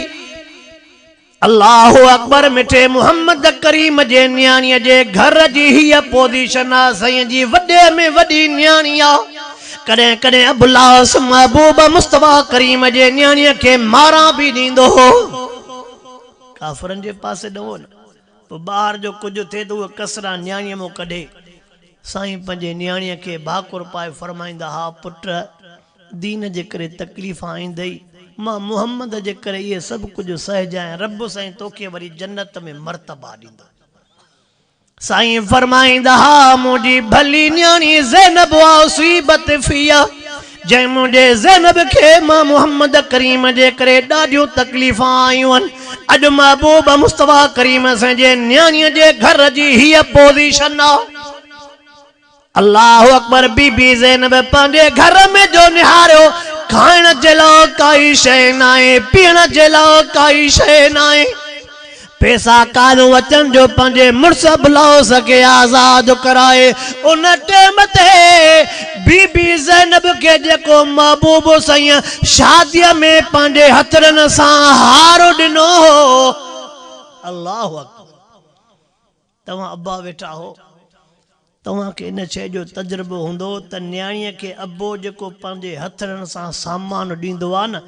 अल्लाह अकबर मिठे मुहम्मद करीम जे न्याणीअ जे घर जी हीअ पोज़ीशन आहे साईं जी वॾे में वॾी न्याणी आहे कॾहिं कॾहिं अबुल आस महबूब मुस्तफा करीम जे न्याणीअ खे मारा बि ॾींदो हो काफ़रनि जे पासे ॾहो न पोइ ॿार जो कुझु थिए त उहो कसरा न्याणीअ मां कढे साईं पंहिंजे न्याणीअ खे भाकुर पाए फरमाईंदा हा पुट दीन जे करे तकलीफ़ आईंदई मां मुहम्मद जे करे ये सब कुछ सहजाए रब साईं तोखे वरी जन्नत में मर्तबा ॾींदो साईं फरमाईंदा हा मुंहिंजी भली न्याणी ज़ैनब मुसीबत फिया जंहिं मुंहिंजे ज़ैनब खे मां मुहम्मद करीम जे करे ॾाढियूं तकलीफ़ां आयूं आहिनि अॼु महबूब मुस्तफा करीम जे न्याणीअ जे घर जी हीअ पोज़ीशन आहे अल्लाह अकबर बीबी ज़ैनब पंहिंजे घर में जो निहारियो खाइण जे लाइ काई शइ न आहे पीअण जे लाइ काई शइ न आहे पैसा कान अचनि जो पंहिंजे मुड़ुस ब्लाउज़ खे आज़ाद कराए उन टाइम ते बीबी ज़ैनब खे जेको महबूब साईं शादीअ में पंहिंजे हथरनि सां हार ॾिनो हो अल्लाह अकबर तव्हां अब्बा वेठा हो तव्हांखे इन शइ जो तजुर्बो हूंदो त न्याणीअ खे अब्बो जेको पंहिंजे हथरनि सां सामान ॾींदो आहे न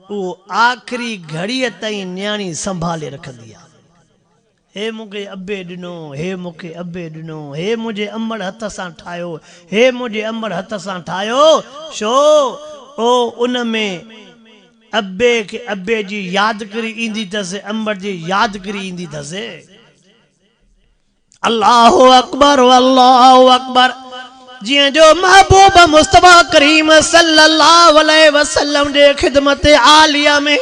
उहो आख़िरी घड़ीअ ताईं न्याणी संभाले रखंदी आहे हे मूंखे अब्बे ॾिनो हे मूंखे अब्बे ॾिनो हे मुंहिंजे अमड़ हथ सां ठाहियो हे मुंहिंजे अमड़ हथ सां ठाहियो छो ओ उन में अब्बे खे अब्बे जी यादगिरी ईंदी अथसि अमड़ जी यादगिरी ईंदी अथसि अल्लाहु अकबर जियां जो महबूब मुस्तफा करीम सल्लल्लाहु अलैहि वसल्लम जे खिदमत आलिया में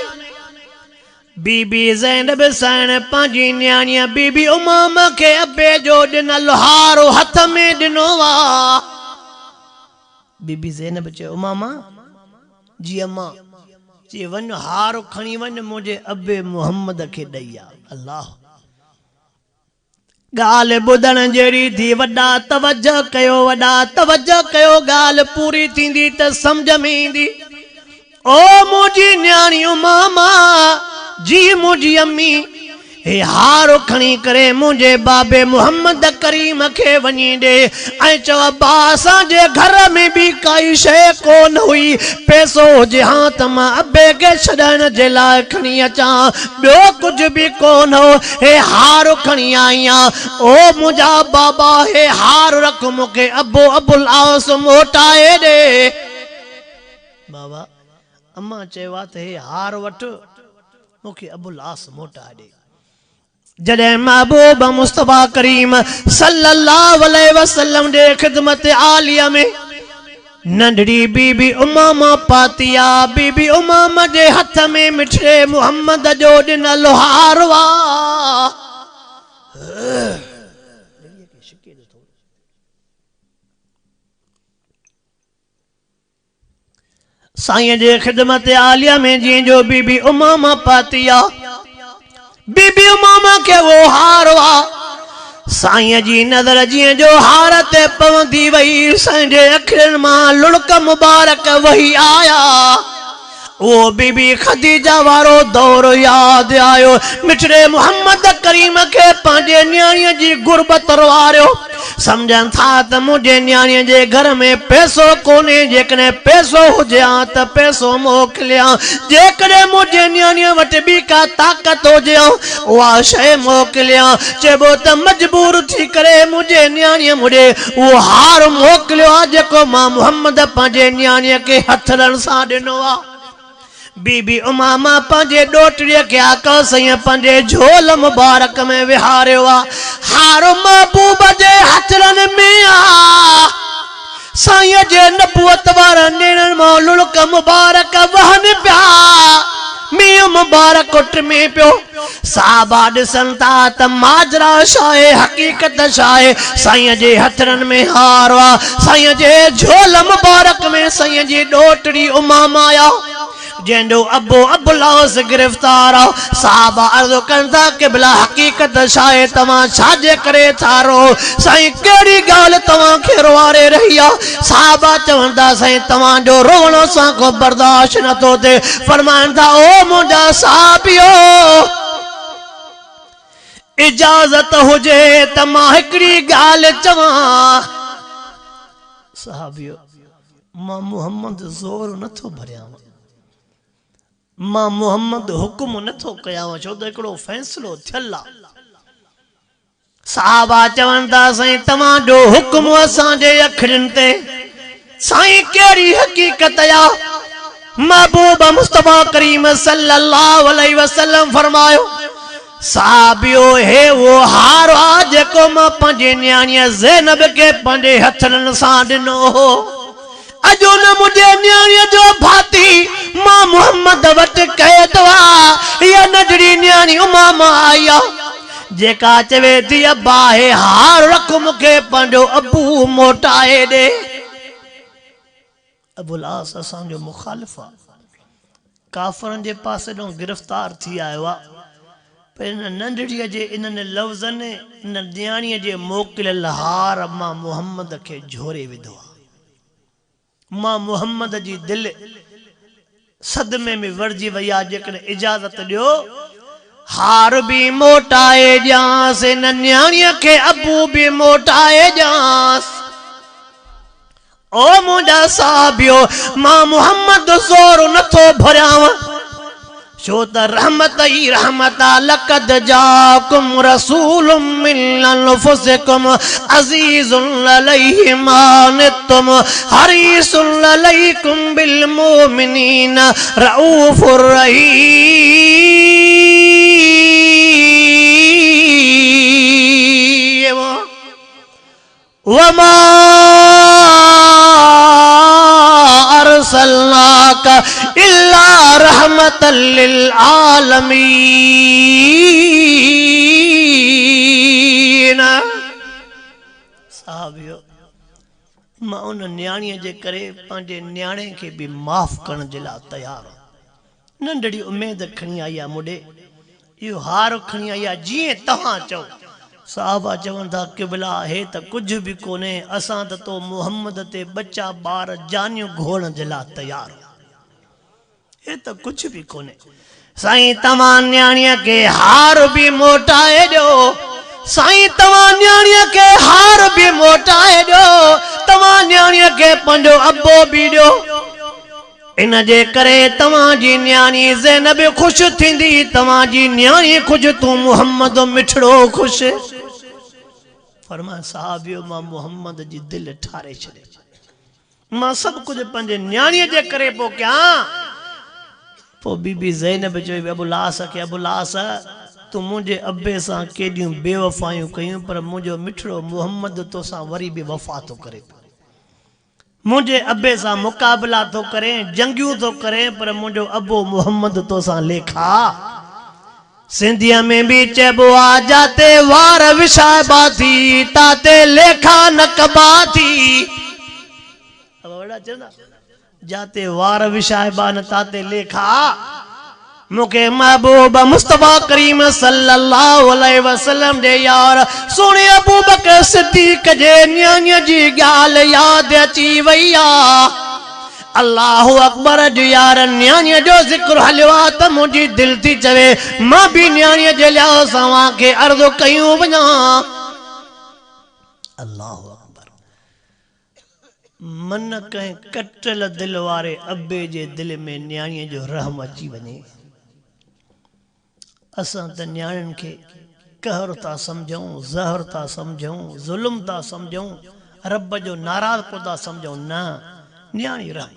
बीबी ज़ैनब साण पंहिंजी न्याणीअ बीबी उमामा खे अबे जो ॾिनल हारो हथ में ॾिनो वा। बीबी ज़ैनब चयो उमामा जी अम्मा चई वञ हारो खणी वञ मुंहिंजे अबे मुहम्मद खे ॾेई आ। अल्लाह ॻाल्हि ॿुधण जहिड़ी थी वॾा तवजो कयो ॻाल्हि पूरी थींदी त सम्झ में ईंदी। ओ मुंहिंजी न्याणी उमामा जी मुंहिंजी अम्मी हे हारो खणी करे मुंहिंजे बाबे मुहम्मद करीम खे वञी ॾे ऐं चओ अब्बा असांजे घर में बि काई शइ कोन हुई, पैसो हुजे हा त मां अबे खे छॾण जे लाइ खणी अचां, ॿियो कुझु बि कोन हो, हे हारो खणी आई आहियां। ओ मुंहिंजा बाबा हे हारो रख मूंखे अबो अबुल आस मोटाए ॾे। बाबा अम्मा चयो त हे हार वठ मूंखे अबुल आस मोटाए ॾे। जॾहिं महबूब मुस्तफा करीम सल्लल्लाहु अलैहि वसल्लम जे खिदमत आलिया में नंढड़ी बीबी उमामा पातिया, बीबी उमामा जे हथ में मिठड़े मुहम्मद जो ॾिनल हार वा। साईं जे खिदमत आलिया में जंहिंजो बीबी उमामा पातिया, बीबी उमामा के वो हार वा। साईं जी नज़र जीअं जो हार ते पवंदी वई, साईं जे अखियुनि मां लुड़क मुबारक वही आया। वो बीबी खदीजा वारो दौर याद आयो। मिठड़े मुहम्मद करीम के पंहिंजे न्याणीअ जी गुरबत वारियो, समझन था त मुंहिंजे न्याणीअ जे घर में पैसो कोन्हे, जेकॾहिं पैसो हुजे हा त पैसो मोकिलियां, जेकॾहिं मुंहिंजे न्याणीअ वटि बि का ताक़त हुजे हा उहा शइ मोकिलियां। चइबो त मजबूर थी करे मुंहिंजे न्याणीअ मुझे उहो हार मोकिलियो आहे जेको मां मुहम्मद पंहिंजे न्याणीअ खे हथड़नि सां ॾिनो आहे। बीबी उमामा पंहिंजे ॾोटड़ीअ खे आका साईं पंहिंजे झोल मुबारक में विहारियो आहे। हारो महबूब जे हथड़नि में आ। साईं जे नबूअत वारा नेणनि मां लुड़क मुबारक वहनि पिया, मींहुं मुबारक उठ में पियो। साहबा ॾिसनि था त माजरा छा आहे, हक़ीक़त छा आहे। साईं जे हथड़नि में हार आ, साईं जे झोल मुबारक में साईं जी ॾोटड़ी उमामा आया जंहिंजो अबो अबुल आस गिरफ्तार आ। साहबा अर्ज़ कनि था क़िबला हक़ीक़त छा आहे, तव्हां छाजे करे था रो, साईं कहिड़ी ॻाल्हि तव्हां खे रोआरे रही आहे। साहबा चवनि था साईं तव्हांजो रोअण असां को बर्दाश्त नथो थिए। फरमाइनि था ओ मुंहिंजा साहिबियो इजाज़त हुजे त मां हिकिड़ी ॻाल्हि चवां। साहिबियो मां मुहम्मद ज़ोर नथो भरियां, मां मुहम्मद हुकुम नथो कयां, छो त हिकिड़ो फ़ैसिलो थियल आहे। साहबा चवनि था साईं तव्हांजो हुकुम असांजे अखियुनि ते, साईं कहिड़ी हक़ीक़त आहे। महबूब मुस्तफा करीम सल्लल्लाहु अलैहि वसल्लम फरमायो साहबियो हे वो हार आ जेको मां पंहिंजे न्याणीअ ज़ैनब खे पंहिंजे हथड़नि सां ॾिनो हो। अॼु न मुंहिंजे न्याणीअ जो भाती मां मुहम्मद वटि कैद आ। इहा नंढड़ी न्याणी उमामा आई आहे जेका चवे थी अब्बा हे हार रख मूंखे पंहिंजो अबू मोटाए ॾे। अबुल आस असांजो मुखालिफ़ आहे, काफ़रनि जे पासे ॾों गिरफ़्तार थी आयो आहे। पर इन नंढड़ीअ जे इन्हनि लफ़्ज़नि इन न्याणीअ जे मोकिलियल हार मां मुहम्मद खे झोरे विधो आहे। मां मुहम्मद जी दिल सदमे में वरजी वई आहे। जेकॾहिं इजाज़त ॾियो हार भी मोटाए ॾियांस, इन न्याणीअ खे अबू भी मोटाए ॾियांस। ओ मुंहिंजा साहिबियो मां मुहम्मद ज़ोर नथो भरियांव, छो त रहमत ही रहमत आ। लक़द जाकुम रसूलुम मिन अनफुसिकुम अज़ीज़ुन अलैहि मा अनित्तुम हरीसुन अलैकुम बिल मुमिनीन रऊफुर रहीम। वमा अरसलनाका इल्ला रहमत रहमतल लिल आलमीन। साहबियो मां उन न्याणीअ जे करे पंहिंजे न्याणे खे बि माफ़ करण जे लाइ तयारु आहियां। नंढड़ी उमेद खणी आई आहे मुॾे, इहो हार खणी आई आहे जीअं तव्हां चओ। साहबा चवनि था क़िबला हे त कुझु बि कोन्हे, असां त तो मुहम्मद ते बच्चा ॿार जानियूं घोड़ण जे लाइ तयारु, हे त कुझु बि कोन्हे। साईं तव्हां न्याणीअ खे हार बि मोटाए ॾियो, साईं तव्हां न्याणीअ खे हार बि मोटाए ॾियो, तव्हां न्याणीअ खे पंहिंजो अबो बि ॾियो। इन जे करे तव्हांजी न्याणी ज़ैनब ख़ुशि थींदी, तव्हांजी न्याणी ख़ुशि, तूं मुहम्मद मिठड़ो ख़ुशि। फरमाए साहबियो मां मुहम्मद जी दिलि ठारे छॾे, मां सभु कुझु पंहिंजे न्याणीअ जे करे पोइ कयां। पोइ बीबी ज़ैनब चई अबुलास खे, अबुलास तूं मुंहिंजे अबे सां केॾियूं बेवफ़ायूं कयूं, पर मुंहिंजो मिठड़ो मुहम्मद तोसां वरी बि वफ़ा थो करे, मुंहिंजे अबे सां मुक़ाबिला थो करे, जंगियूं थो करे, पर मुंहिंजो अबो मुहम्मद तोसां लेखा। सिंधीअ में बि चइबो आहे जाते वार विछाइबा थी, ताते लेखा न कबा थी। वॾा चवंदा जाते वार विछाइबा न ताते लेखा। मूंखे महबूब मुस्तफा करीम सल्लल्लाहु अलैहि वसल्लम जे यार सोने अबू बकर सिद्दीक़ जे न्याणीअ जी ॻाल्हि यादि अची वई आहे। अल्लाहु अकबर जो यार न्याणीअ जो ज़िक्र हलियो आहे त मुंहिंजी दिलि थी चवे मां बि न्याणीअ जे लिहाज़ सां खे अर्ज़ु कयूं वञा। अल्लाहु अकबर। मन कंहिं कटियल दिलि वारे अबे जे दिलि में न्याणीअ जो रहम अची वञे। असां त न्याणियुनि खे कहर था सम्झूं, ज़हर था सम्झूं, ज़ुल्म था सम्झूं, रब जो नाराज़ को था सम्झूं। न, न्याणी रहम।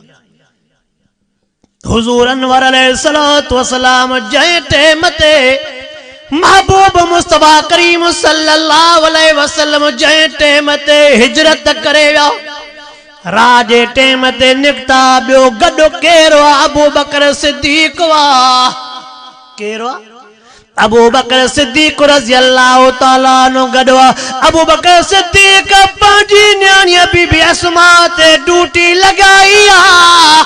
हुज़ूर अनवर अलैहिस्सलातु वस्सलाम जंहिं टेम ते महबूब मुस्तफा करीम सल्लल्लाहु अलैहि वसल्लम जंहिं टेम ते हिजरत करे विया, राह जे टेम ते निकिता, ॿियो गॾु केरु आहे? अबू बकर सिद्दीक़ वाह। केरु आहे? अबू बकर सिद्दीक़ रज़ी अल्लाह ताला अन्हु गॾु आहे। अबू बकर सिद्दीक़ पंहिंजी न्याणीअ बीबी अस्मा ते ड्यूटी लॻाई आहे।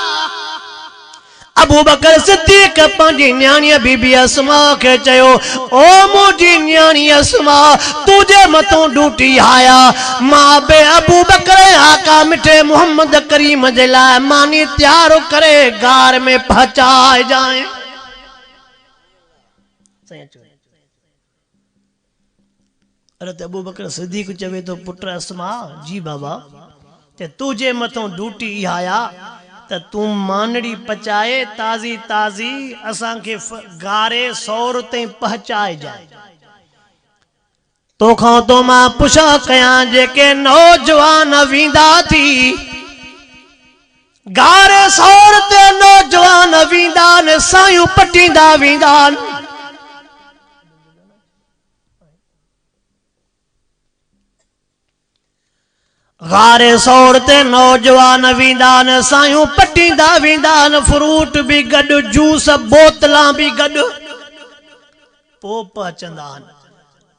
अबू बकर सिद्दीक़ पंहिंजी न्याणीअ बीबी अस्मा खे चयो, ओ मुंहिंजी न्याणी अस्मा तुंहिंजे मथां ड्यूटी आया, मां बे अबू बकर आका मिठे मोहम्मद करीम जे लाइ मानी तैयार करे गार में पहुचाए जाए। अरे त अबू बकर सिद्दीक़ चवे तो पुत्र अस्मा जी बाबा ते तुझे मथों ड्यूटी आया त तू मानड़ी पचाए ताज़ी ताज़ी असां के गारे सौर ते पहुचाए जाए। तोखां तो मां पुछा कयां जेके नौजवान वींदा थी गारे सौर ते नौजवान वींदा ने सायूं पटींदा वींदा। गारे सौर ते नौजवान वींदान, सायूं पटींदा वींदान, फ्रूट भी गॾु, जूस बोतलां भी गॾु, पोइ पहुचंदा आहिनि।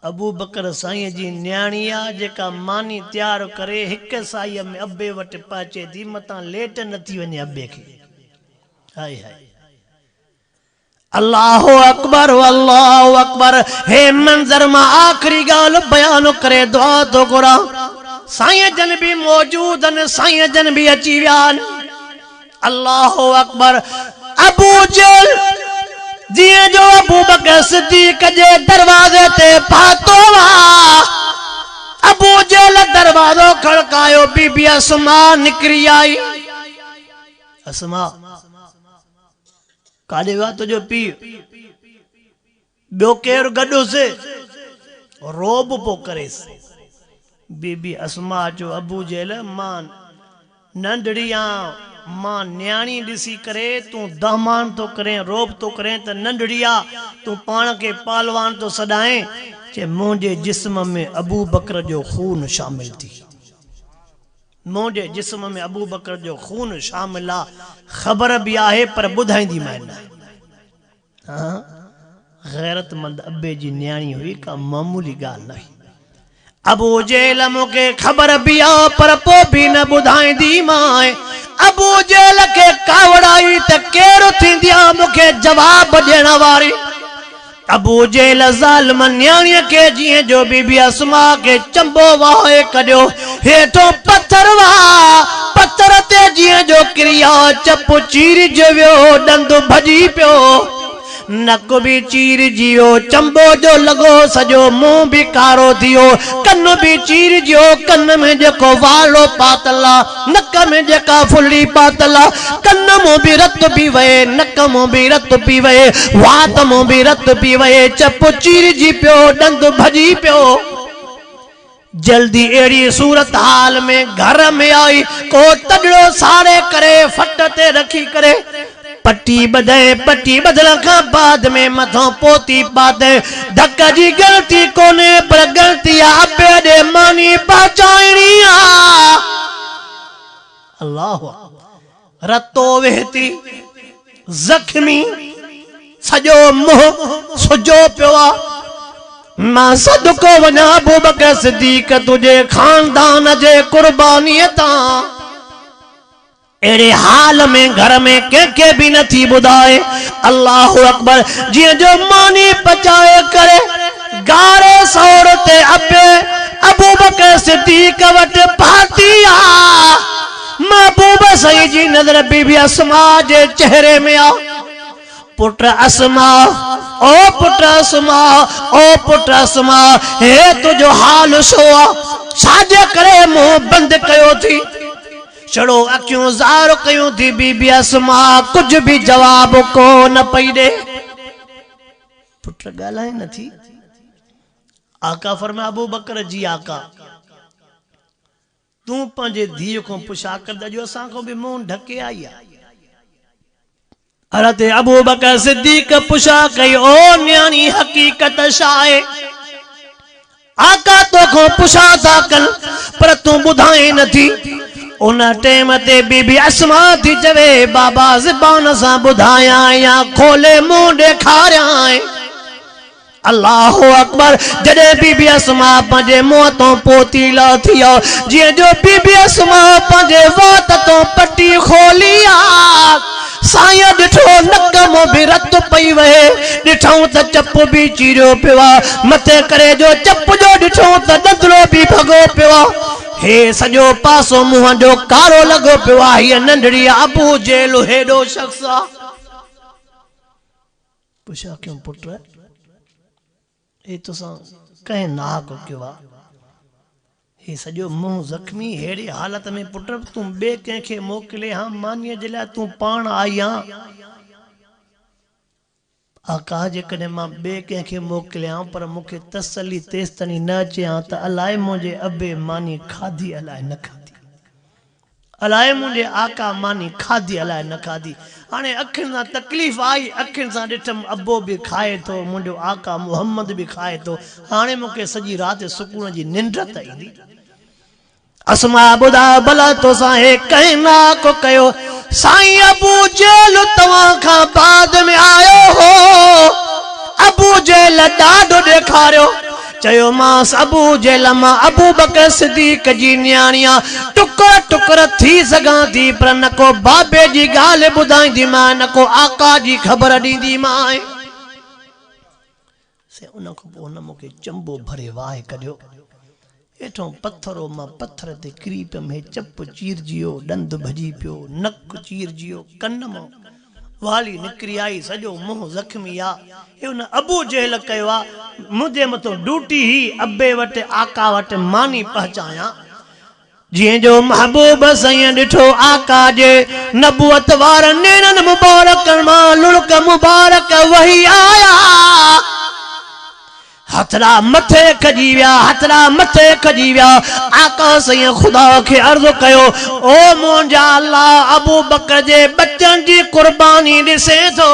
अबू बकर साईं जी न्याणी आहे जेका मानी तैयार करे हिक साईअ में अबे वटि पहुचे थी, मतां लेट न थी वञे अबे खे। हाय हाय अल्लाहु अकबर अल्लाहु अकबर। हे मंज़र मां आखिरी ॻाल्हि बयान करे दुआ थो घुरां। साईं जन भी मौजूद न, साईं जन भी अची विया। अल्लाहु अकबर। अबू जहल जीअं जो अबू बकर सिद्दीक़ जे दरवाजे ते पहुतो हुआ, अबू जहल दरवाजो खड़कायो, बीबी अस्मा निकरी आई। अस्मा काॾे वियो तुंहिंजो पीउ? ॿियो केरु गॾु हुसे? रोब पो करेसि। बीबी अस्मा जो अबू जहल मां नंढड़ी आं, मां न्याणी ॾिसी करे तूं दहमान तो करें, रोब तो करें त नंढड़ी आ, तूं पाण खे पालवान तो सॾाएं। चे मुंहिंजे जिस्म में अबू बकर जो खून शामिल थी, मुंहिंजे जिस्म में अबू बकर जो खून शामिल आहे। ख़बर भी आहे पर ॿुधाईंदी मैं न। हाँ गैरतमंद अब्बे जी न्याणी हुई का मामूली गाल नहीं। अबू जेल मूंखे ख़बर भी आ पर पो भी न ॿुधाईंदी माए। अबू जेल के कावड़ाई त केरु थींदी आ मूंखे जवाब ॾियण वारी। अबू जेल ज़ालिम न्याणीअ के जीअं जो बीबी अस्मा के चंबो वाहे कढियो हेठों पत्थर वाह पत्थर ते जीअं जो किरिया चप चीर वियो ॾंद भॼी पियो नक भी चीर जियो चंबो जो लगो सजो मुंह भी कारो थियो कन भी चीर जियो कन में जेको वालो पातला नक में जेका फुल्ली पातला कन मुंह भी रत पी वए नक मुंह भी रत पी वए वात मुंह भी रत पी वए चप चीर जी पियो दंद भजी पियो। जल्दी एड़ी सूरत हाल में घर में आई को तगड़ो सारे करे फट ते रखी करे पट्टी बदल का बाद में मथों पोती पाते धक जी गलती कोने पर गलती अबे दे मानी बचाइणी आ। अल्लाह रतो वेहती जख्मी सजो मुंह सुजो पियो मां सदको वना अबू बकर सिद्दीक तुझे खानदान जे कुर्बानीअ तां। एड़े हाल में घर में के भी न थी बुधाए अल्लाह अकबर जी जो मानी पचाए करे गारे सौर ते अबे अबू बकर सिद्दीक वट पाती आ। महबूब सही जी नजर बीबी अस्मा जे चेहरे में आ। पुत्र अस्मा ओ पुत्र अस्मा ओ पुत्र अस्मा हे तुझो हाल छो आ छाजे करे मुंह बंद कयो थी चढ़ो अखियों ज़ार कयूं थी बीबी अस्मा कुछ भी जवाब को न पई दे। पुत्र गालाए न थी आका फरमाया अबू बकर जी आका तू पंहिंजे धीअ को पुछा कर जो असां को भी मुंह ढके आई है। हज़रत अबू बकर सिद्दीक पुछा कई ओ न्याणी हकीकत शाए आका तो को पुछा था कल पर तू बुधाए न थी उन टेम ते बीबी अस्मा थी चवे बाबा ज़बान सा बुधाया या खोले मुंह ॾेखारिया। अल्लाह अकबर जडे बीबी अस्मा पंहिंजे मुंह तो पोती ला थी जीअं जो बीबी अस्मा पंहिंजे वात तो पट्टी खोली आ साया डिठो नक मुंह भी रत पई वहे डिठऊं त चप भी चीरियो पियो मथे करे जो चप जो डिठऊं त दंदलो भी भगो पियो हे सजो पासो मुंह जो कारो लगो पियो आहे नंढड़ी अबू जेल हेडो शख्स पुछा क्यों पुत्र ए तो कहीं ना को क्यों हे सजो मुंह जख्मी हेड़ी हालत में पुत्र तू बे के मोकले हाँ मानिए जिला तू पान आई हाँ आका जे कने मां बे के मोकलिया पर मुखे तसली तेस तनी न चया त अलाए मुझे अबे मानी खाधी अलाए न खाधी अलाए मुझे आका मानी खाधी अलाए न खाधी हाने अखिन सा तकलीफ आई अखिन सा डिठम अब्बो भी खाए तो मुझो आका मोहम्मद भी खाए तो हाने मुखे सजी रात सुकून जी निंड त ईंदी। अस्मा बुधा भला तो साहे कहीं ना को कयो साईं अबू जेल तवां खां बाद में आयो हो अबू जेल ॾाढो ॾेखारियो चयो मांस अबू जेल मां अबू बकर सिद्दीक जी न्याणिया टुकर टुकर थी सगां थी पर न को बाबे जी ॻाल्हि ॿुधाईंदी मां न को आका जी ख़बर ॾींदी मां से उन को उन मुखे चंबो भरे वाहे कढियो एठों पत्थरों मां पत्थर ते क्रीप में चप चीर जियो दंद भजी पियो नक चीर जियो कन मां वाली निकरी आई सजो मुंह जख्मी आ उन अबू जेल कयो आ मुझे मतो ड्यूटी ही अब्बे वट आका वट मानी पहचाया जिए जो महबूब सैयद डिठो आका जे नबुवत वार नेनन मुबारक मां लुड़क मुबारक वही आया हथरा मथे खजी विया आका सही खुदा के अर्ज कयो ओ मुंजा अल्लाह अबू बकर जे बच्चन जी कुर्बानी दिसे थो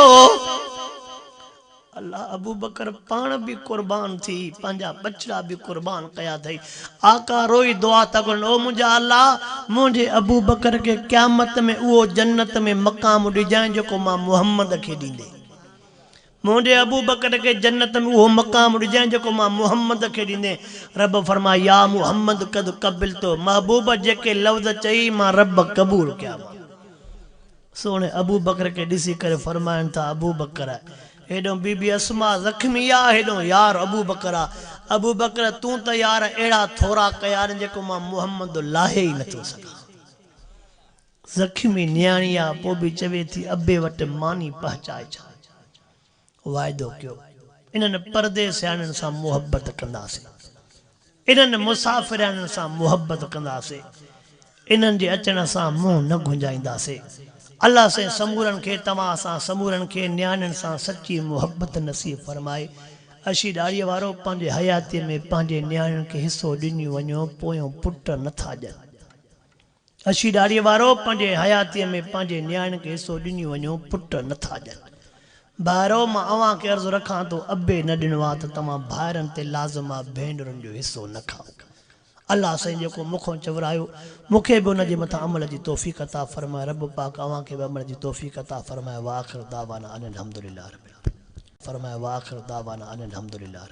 अल्लाह अबू बकर पान भी कुर्बान थी पंजा बचड़ा भी कुर्बान कया थई आका रोई दुआ तगन ओ मुंजा अल्लाह मुझे अबू बकर के क़यामत में वो जन्नत में मकाम ॾिजाए जो मां मोहम्मद के दींदे मुंहिंजे अबू बकर के जन्नत में वो मक़ाम ॾिजांइ जेको मां मुहम्मद खे ॾींदे। रब फरमा या मुहम्मद कद कबिल तो, महबूब जेके लफ़्ज़ चई मां रब क़बूल कया। सोने अबू बकर के ॾिसी करे फरमाइनि था अबू बकर हेॾो बीबी अस्मा ज़ख्मी आ, हेॾो यार अबू बकर आ। अबू बकर तूं त यार अहिड़ा थोरा कया आहिनि जेको मां मुहम्मद लाहे ई नथो सघां। ज़ख्मी न्याणी आ, पोइ बि चवे थी अबे वटि मानी पहुचाए छा। वाइदो कयो इन्हनि परदेसियाणियुनि सां मुहबत कंदासीं, इन्हनि मुसाफ़िरनि सां मुहबत कंदासीं, इन्हनि जे अचण सां मुंहुं न गुंजाईंदासीं। अल्लाह से समूरनि खे तव्हां सां समूरनि खे न्याणियुनि सां सची मुहबत नसीब फरमाए। अशी ॾाड़ीअ वारो पंहिंजे हयातीअ में पंहिंजे न्याणियुनि खे हिसो ॾिनी वञो, पोयों पुट नथा ॾियनि। अशी ॾाड़ीअ वारो पंहिंजे हयातीअ में पंहिंजे न्याणियुनि खे हिसो ॾिनी वञो, पुट नथा ॾियनि। भाइरो मां अव्हां खे अर्ज़ु रखां थो, अबे न ॾिनो आहे त तव्हां भाइरनि ते लाज़िम आहे भेनरुनि जो हिसो न खाओ। अल्लाह साईं जेको मुखों चवरायो मूंखे बि उनजे मथां अमल जी तौफ़ीक़ अता फ़रमाए। रब पाक अव्हां खे बि अमल जी तौफ़ीक़ अता फ़रमाए। वाखिर दावाना अनिल हम्दुलिल्लाह रब्बिल आलमीन। फरमाए वाखिर दावाना अनिल हम्दुलिल्लाह।